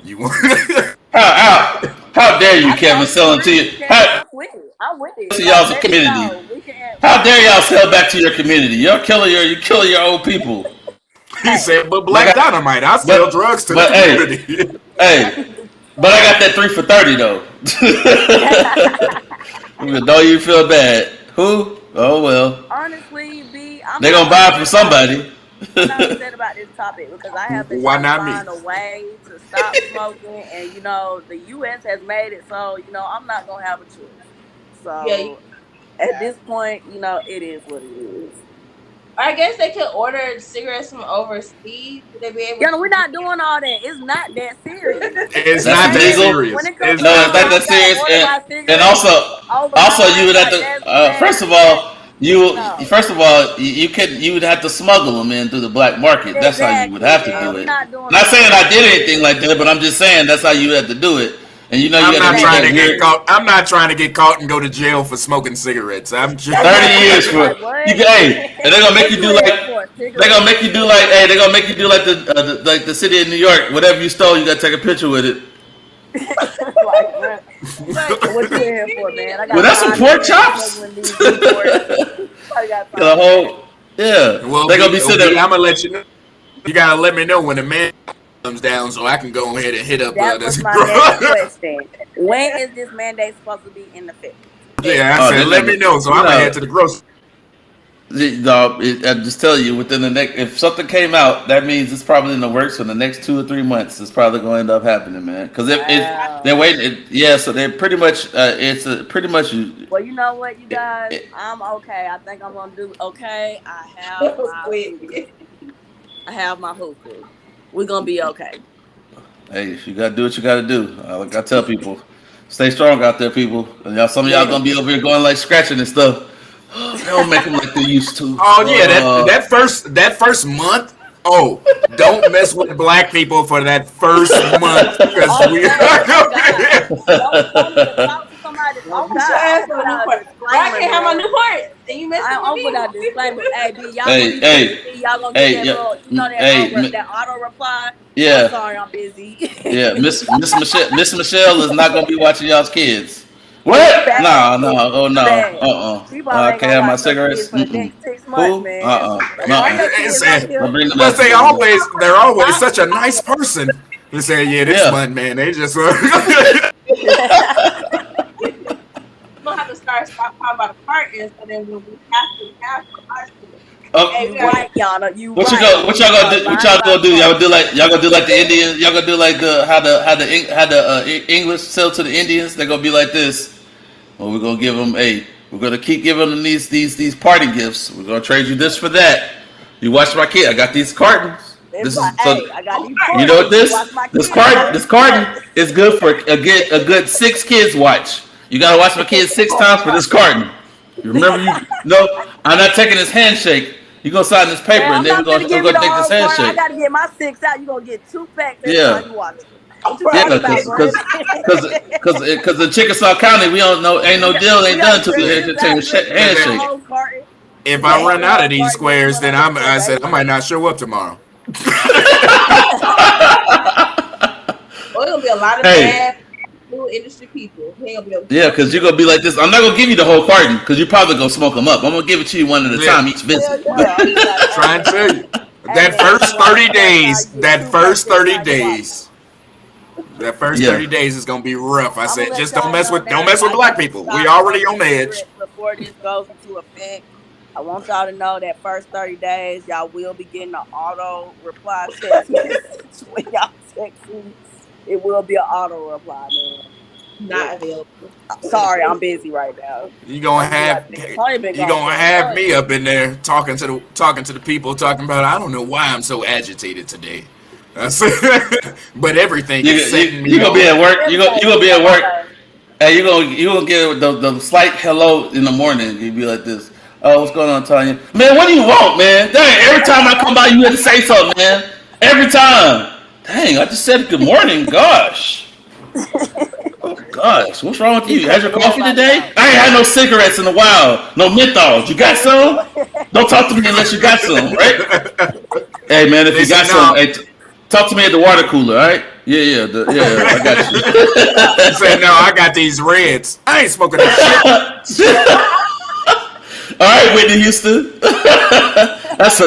you want. How dare you, Kevin, selling to you? I'm with it. To y'all's community. How dare y'all sell back to your community? You're killing your old people. He said, but Black Dynamite, I sell drugs to the community. Hey. But I got that 3 for $30 though. Don't you feel bad? Who? Oh well. Honestly, they're gonna buy it from somebody. I'm upset about this topic because I have been trying to find a way to stop smoking, and you know the U.S. has made it so I'm not gonna have a choice. So at this point, it is what it is. I guess they could order cigarettes from overseas. Would they be able? We're not doing all that. It's not that serious. It's not that serious. It's not that serious. And also, you would have to. First of all, you would have to smuggle them in through the black market. That's how you would have to do it. Not saying I did anything like that, but I'm just saying that's how you have to do it. And I'm not trying to get caught. I'm not trying to get caught and go to jail for smoking cigarettes. I'm just 30 years for hey, and they're gonna make you do like the city of New York. Whatever you stole, you gotta take a picture with it. What you here for, man? Well, that's some pork chops. The whole Well, they're gonna be sitting there. I'm gonna let you know. You gotta let me know when the man comes down so I can go ahead and hit up this. My next question. When is this mandate supposed to be in effect? Yeah, I said let me know so I'm gonna head to the grocery. I'm just telling you, within the next, if something came out, that means it's probably in the works for the next 2 or 3 months. It's probably going to end up happening, man. Because if they're Wow. waiting, yeah, so they're pretty much, it's pretty much. Well, you know what, you guys, It, I'm okay. I think I'm gonna do okay. I have my Wait. hookah. I have my hookah. We're gonna be okay. hey, you gotta do what you gotta do. Like I tell people, stay strong out there, people. And y'all, some of y'all Yeah. gonna be over here going like scratching and stuff. They don't make them like they used to. Oh yeah, that first month. Oh, don't mess with black people for that first month because we Okay. are Oh going. God. Don't even talk to somebody. Oh You God. should I'm ask gonna for a new put out a part. I disclaimer, can't have my man. new part. And you messing I'm with put out a me? disclaimer. Hey, B, y'all gonna Hey, be hey, busy. Y'all gonna get hey, that yeah, little, you know that hey, that auto reply. I'm yeah. sorry, I'm busy. Yeah, Miss Michelle is not gonna be watching y'all's kids. It's What? bad. No, no, It's oh no, bad. uh. We probably I ain't can't gonna have my watch no kids cigarettes. for the Mm-mm. next 6 months, Who? man. Bring your It's, kids over Don't here. bring the but they messages over here. they're always Y'all, such a nice person. They say, yeah, this Yeah. month, man, they just. You don't have to stop talking about the cartons, so then when we have to watch them. Hey, Oh, we you gotta right, Yana. You what you right. go? What y'all gonna do? What Learn y'all about gonna the do? cartons. Y'all gonna do like the Indians? Y'all gonna do like the English sell to the Indians? They're gonna be like this. Well, we're gonna give them we're gonna keep giving them these party gifts. We're gonna trade you this for that. You watch my kid. I got these cartons. They be This like, is so. hey, I got oh, these You know what cartons. You this? watch my This kids card watch this these carton cartons. is good for a good 6 kids watch. You gotta watch my kids 6 times for this carton. You remember you no, I'm not taking this handshake. You gonna sign this Man, paper and I'm then not gonna we're give you gonna the take this whole carton. I handshake. gotta get my 6 out. You gonna get 2 packs every time Yeah. you watch it. oh, What you Yeah, talking right. about, Brent? cause in Chickasaw County we don't know ain't no deal We ain't done gotta until drink we this out. entertain Look, drink the handshake. whole carton. If I Drink run the out of whole these carton. Guess squares, what then I'm gonna say, I said baby? I might not show up tomorrow. Oh, it's gonna be a lot of Hey, bad new industry people. He ain't gonna be able to yeah, smoke cause you're either. gonna be like this. I'm not gonna give you the whole carton, cause you're probably gonna smoke them up. I'm gonna give it to you one at a Yeah, time each Hell visit. yeah. I'm be like, hey trying to tell man, you. That you first watch 30 the carton now, days, you get that 2 packs first every 30 time you watch it. days, that first Yeah. 30 days is gonna be rough. I I'm gonna said, let just don't y'all mess know with now. black Y'all people. We stop already smoking on the edge. cigarettes before this goes into effect. I want y'all to know that first 30 days, y'all will be getting an auto reply text message when y'all text me. It will be an auto reply, man. Not available. Sorry, I'm busy right now. You gonna I'm gonna be have like, Tony been you gone gonna for a have month. me up in there talking to the people talking about I don't know why I'm so agitated today. I said, but everything is setting You me gonna be off. at work. Everything You gonna be get at on my work. nerves. Hey, you gonna get the slight hello in the morning. You be like this. Oh, what's going on, Tanya? Man, what do you want, man? Dang, every time I come by, you had to say something, man. Every time. Dang, I just said good morning. Gosh. Oh gosh, what's wrong with Be you? Had your cussing coffee everybody today? out. I ain't had no cigarettes in a while. No menthols. You got For some? real. Don't talk to me unless you got some, right? Hey man, if They you said got some, no. hey, talk to me at the water cooler, all right? Yeah, I got He said no. I got these reds. I ain't smoking that shit. you. All right, Whitney Houston. That's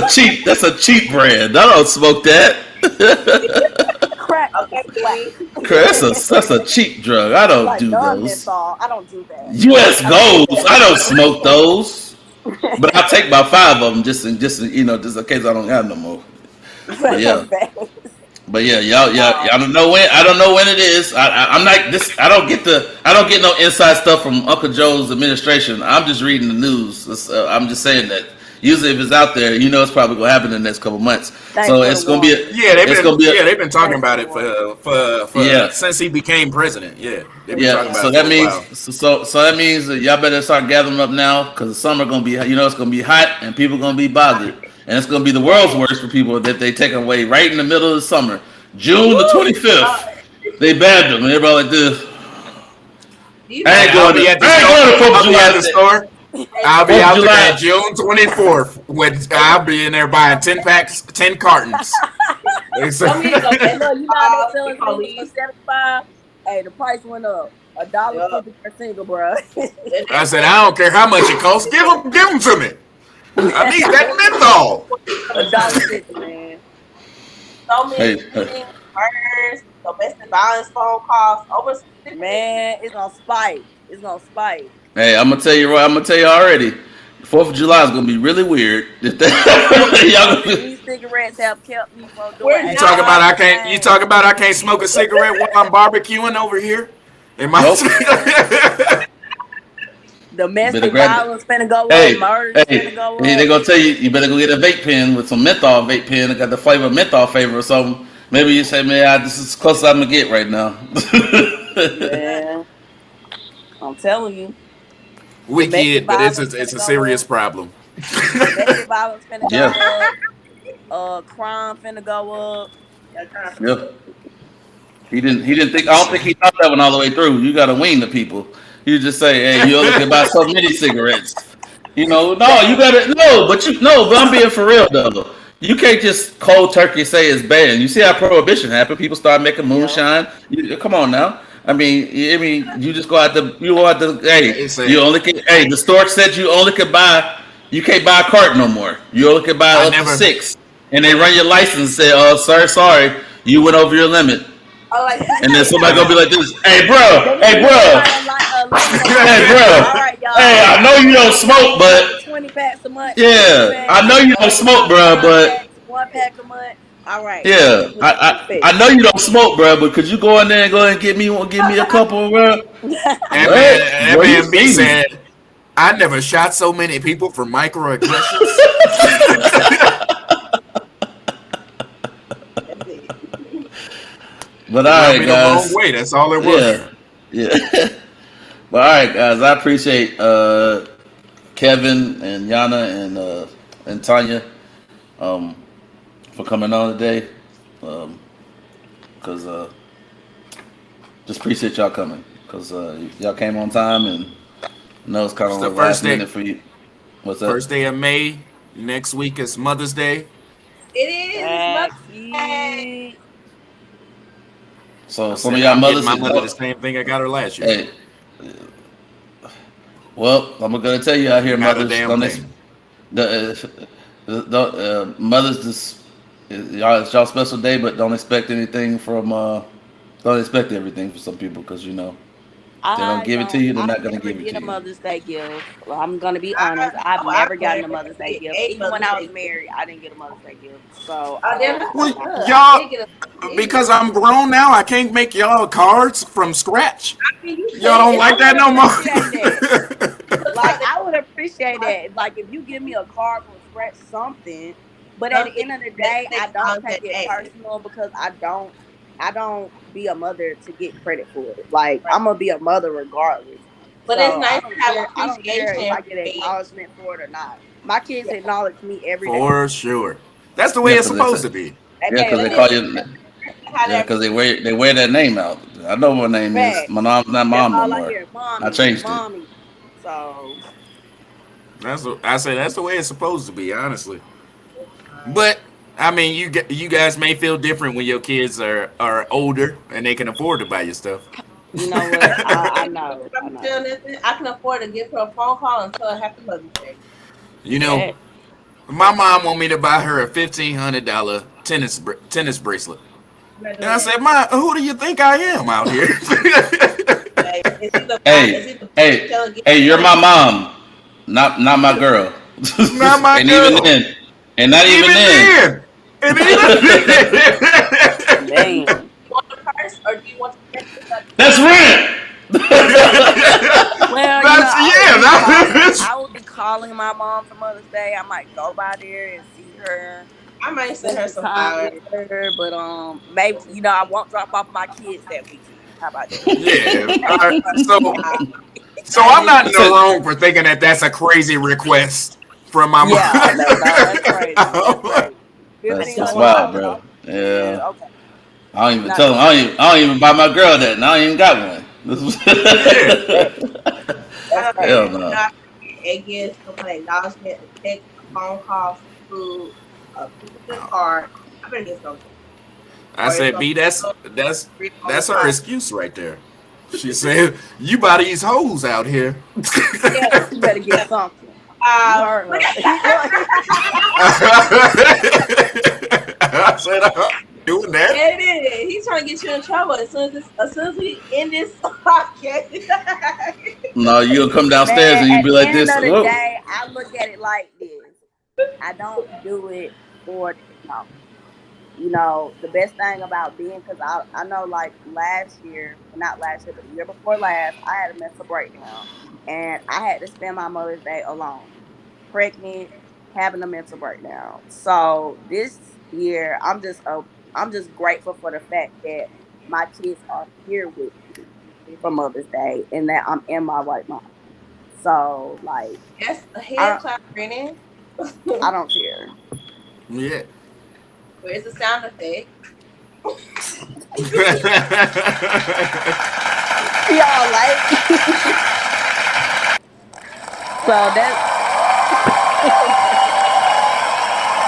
a cheap brand. I don't smoke that. Crack a Okay, slap. Jimmy. That's a cheap drug. I don't Like do none those. menthol. I don't do that. U.S. I don't do Golds. I don't smoke those. But I'll take about 5 of them just in case I don't have no more. But yeah. that. But yeah, y'all um, don't know when. I don't know when it is. I'm not this. I don't get no inside stuff from Uncle Joe's administration. I'm just reading the news. I'm just saying that. Usually, if it's out there, you know it's probably gonna happen in the next couple months. thanks So for the it's gonna be warning. a. Yeah, It's gonna be a. they've been talking Thanks for about the it warning. for Yeah, since he became president. Yeah, they've been talking yeah. about So it for that a means while. that means that y'all better start gathering up now because the summer gonna be it's gonna be hot and people gonna be bothered and it's gonna be the world's Man, worst for people that they take away right in the middle of the summer, June the Woo! 25th. They banned them and everybody like this. You know, I ain't going to Fourth of I'll be at July. the store. hey, I'll be Fourth of out there at July. June 24th. With I'll be in there buying 10 packs, 10 cartons. They said, some of these hey, domestic look, you know how they calls, the selling singles for police, 75? Hey, the price went up. yeah, $1.50 per single, bro. and I they said I don't care how much it costs. Give them to me. I need that menthol. $1.50, man. so many Hey, shootings, murders, domestic violence phone calls, over specific. Man, it's gonna spike. It's gonna spike. hey, I'm gonna tell you already. 4th of July is gonna be really weird. Y'all gonna be- These cigarettes have kept me from We're doing. You talk about I can't smoke a cigarette while I'm barbecuing over here? Am I? Nope. Domestic grab it. violence finna go Hey, up. Murder hey, finna go up. they gonna tell you better go get a vape pen with some menthol vape pen. It got the flavor of menthol flavor or something. Maybe you say, man, this is as close as I'm gonna get right now. Yeah, I'm telling you. We Domestic kid, but it's violence a finna go serious up. problem. Domestic violence finna go Yeah. up. Crime finna go up. Yeah. He didn't think. I don't think he thought that one all the way through. You gotta wean the people. You just say, hey, you only can buy so many cigarettes. You know, no, you gotta but I'm being for real though. You can't just cold turkey say it's bad. You see how prohibition happened? People start making moonshine. Come on now. I mean, you just go out the. Hey, you only can. Hey, the store said you only could buy. You can't buy a carton no more. You only can buy up to 6, and they run your license and say, "Oh, sir, sorry, you went over your limit." And then somebody gonna be like this, hey bro, hey, All right, y'all. hey, I know you don't smoke, but 20 packs a month. yeah, I know you don't smoke, bro, but 1 pack a month. All right. yeah, I know you don't smoke, bro, but could you go in there and go ahead and give me a couple, bro? That man B said, I never shot so many people for microaggressions. But all right, guys. The wrong way. That's all it was. Yeah. But all right, guys. I appreciate Kevin and Yana and Tanya for coming on today. Because just appreciate y'all coming. Because y'all came on time and I know it's kind of the last first day minute for you. What's that? First day of May. Next week is Mother's Day. It is Mother's Day. So some of y'all mothers, my mother the same thing I got her last year. Hey, well, I'm gonna tell you out here, Not mothers, mothers, it's y'all special day, but don't expect anything from don't expect everything from some people because they don't give it to you. They're not gonna give it to you. I never get a Mother's Day gift. Well, I'm gonna be honest. I've never gotten a Mother's Day gift. Even when I was married, I didn't get a Mother's Day gift. So y'all, because I'm grown now, I can't make y'all cards from scratch. Y'all don't like that no more. Like I would appreciate that. Like if you give me a card from scratch, something. But at the end of the day, I don't take it personal because I don't be a mother to get credit for it. Like I'm gonna be a mother regardless. But so it's nice to have I don't care if I get acknowledgement for it or not. My kids acknowledge me every day. For sure. That's the way it's supposed to be. Yeah, because they call you. Yeah, because they wear that name out. I know what my name is. My mom's not mom no more. I changed it. So that's the way it's supposed to be, honestly. But I mean, you guys may feel different when your kids are older and they can afford to buy you stuff. You know what? I know. I can afford to give her a phone call and tell her Happy Mother's Day. You know, my mom want me to buy her a $1,500 tennis bracelet. And I said, "Ma, who do you think I am out here?" Hey, you're my mom, not my girl. Not my and girl. Even then, and not even then. And even then. Dang. You want the purse or do you want the purse? That's rent. Well, I will be calling my mom for Mother's Day. I might go by there and see her. I might send her some flowers. But maybe I won't drop off my kids that weekend. How about that? Yeah. So I'm not in the wrong for thinking that that's a crazy request from my mom. Yeah, that's crazy. That's wild, bro. Yeah. Okay. I don't even tell them. I don't even buy my girl that, and I don't even got one. Hell no. A gift, an acknowledgement, a text, a phone call, food, a good card. I better get something. I said, B, that's her excuse right there. She said, "You buy these hoes out here." Yeah, you better get something. I said, doing that. Yeah, it is. He's trying to get you in trouble as soon as we end this podcast. No, you'll come downstairs and you'll be like this. At the end of the day, I look I don't do it for no. You know, the best thing about being, because I know like last year, well, not last year, but the year before last, I had a mental breakdown. And I had to spend my Mother's Day alone, pregnant, having a mental breakdown. So this year, I'm just grateful for the fact that my kids are here with me for Mother's Day and that I'm in my right mind. So like, Yes, a I head don't, clap, Brandon. I don't care. Yeah. Where's the sound effect? Y'all like, so that's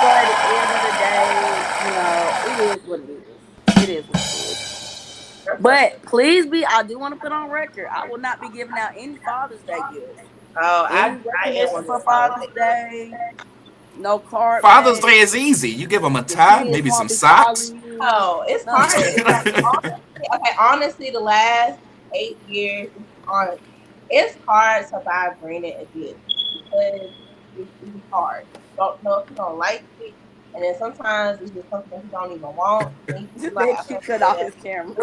so at the end of the day, you know, it is what it is. It is what it is. But please be, I do want to put on record, I will not be giving out any Father's Day gifts. Oh, Any I am recognition one for of those. Father's Day, no card Father's back. Day is easy. You give them a The tie, kids maybe some won't be socks. calling you. Oh, it's None of hard. that. Honestly, the last 8 years, on it's hard to buy Brandon a gift because it's hard. You don't know if you don't like it, and then sometimes it's just something you don't even want. And you just be Just like, let you okay, cut off his camera.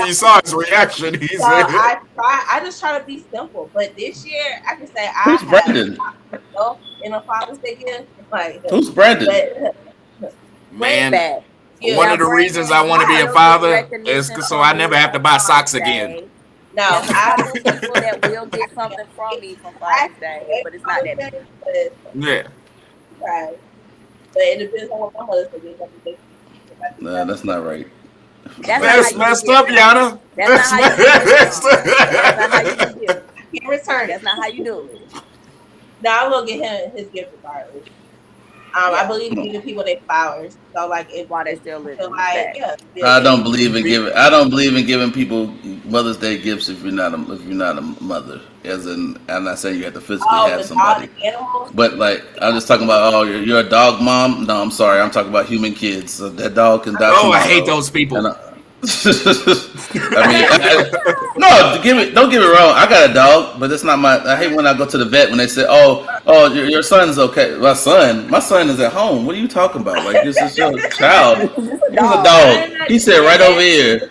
You saw his reaction. He so said, I just try to be simple. But this year, I can say I Who's have Brandon? myself in a Father's Day gift, like, Who's Brandon? but "Man, Back. one Now, of the reasons I Brandon, want to you be a will get father is recognition so I from never me have to on buy Father's socks again." Day. no, There's a I couple of people that will get something from me from I Father's Day, create but it's not Father's that Day, many. Yeah, right? But it depends on what my mother said. Nah, that's not right. That's not how that's you do messed gifts up, now. Yana. That's not how you do gifts, Yana. That's not how you do gifts. I can return it. That's not how you do it. No, I will get him his gift regardless. I Yeah, believe in giving people their flowers. So like while they if still you feel living. like Fact. I yeah. don't believe in giving. I don't believe in giving people Mother's Day gifts if you're not a mother. As in, I'm not saying you have to physically Oh, have the dog, somebody, the animals. but like I'm just talking about. Oh, you're a dog mom. No, I'm sorry. I'm talking about human kids. So that dog can die Oh, I hate tomorrow. those people. And I mean, no, don't get me wrong. I got a dog, but it's not my. I hate when I go to the vet when they say, "Oh, your son's okay." My son is at home. What are you talking about? Like this is your child. Just a He's a dog. I'm dog. not He said doing right over that. here.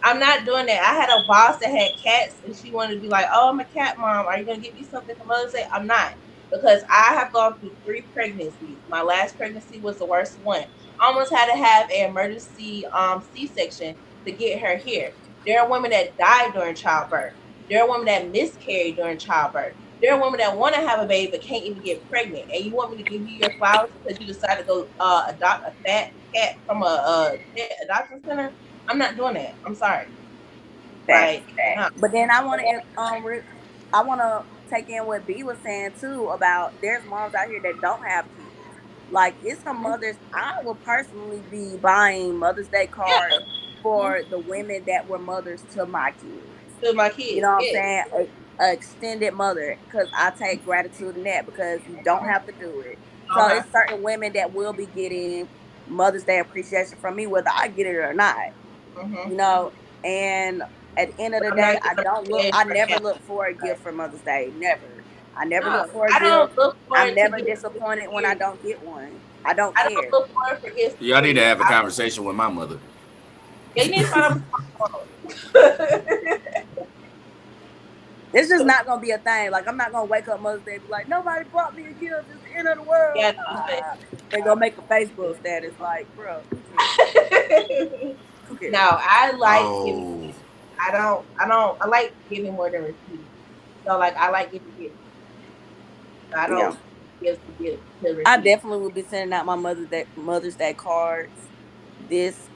I'm not doing that. I had a boss that had cats, and she wanted to be like, "Oh, I'm a cat mom. Are you gonna get me something for Mother's Day?" I'm not, because I have gone through 3 pregnancies. My last pregnancy was the worst one. I almost had to have an emergency C-section to get her here. There are women that died during childbirth. There are women that miscarried during childbirth. There are women that want to have a baby but can't even get pregnant. And you want me to give you your flowers because you decided to go adopt a fat cat from a pet adoption center? I'm not doing that. I'm sorry. Fact. Like, no. But then I want to I want to take in what B was saying too about there's moms out here that don't have kids. Like it's some mothers I will personally be buying Mother's Day cards Yeah. for the women that were mothers to my kids. To my You kids. know what I'm Yeah. saying? A extended mother, because I take gratitude in that because you don't have to do it. So Uh-huh. it's certain women that will be getting Mother's Day appreciation from me, whether I get it or not. Mm-hmm. You know, and at the end of But the I'm not day, giving a I for never cat. look for a gift for Mother's Day. Never. I never No. look for a I don't gift. look I'm forward to never giving gifts disappointed when I period. don't get one. I don't I don't care. look forward for gifts Y'all need to period. have a conversation with my mother. Yeah, you need to find out. It's just not gonna be a thing. Like I'm not gonna wake up Mother's Day and be like, nobody brought me a gift. It's the end of the world. Yeah, They gonna make a Facebook status like, bro, who cares? Who no, cares? I like giving. Oh, I like giving more than receiving. So like I like giving gifts. I Yeah. don't give to I receive. definitely will be sending out my Mother's Day cards this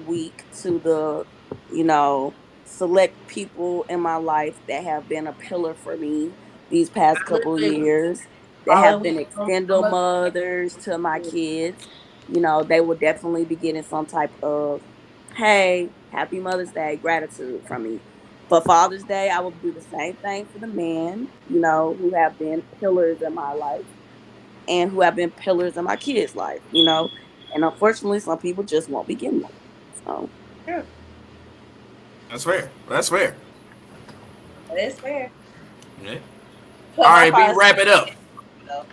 week to the, you know, select people in my life that have been a pillar for me these past I couple of literally years, that all have week been from extended mothers to my kids. You know, they will definitely be getting some type of, hey, happy Mother's Day, gratitude from me. For Father's Day, I will do the same thing for the men, you know, who have been pillars in my life and who have been pillars in my kids' life, you know. And unfortunately, some people just won't be getting them. So Yeah, that's fair. That's fair. that's fair. Yeah. But All my right, B, policy wrap it up. though.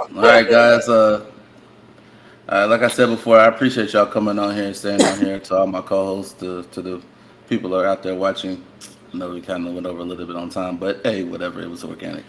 All right, guys. Like I said before, I appreciate y'all coming on here and staying on here. To all my co-hosts, to the people that are out there watching. I know we kind of went over a little bit on time, but hey, whatever. It was organic.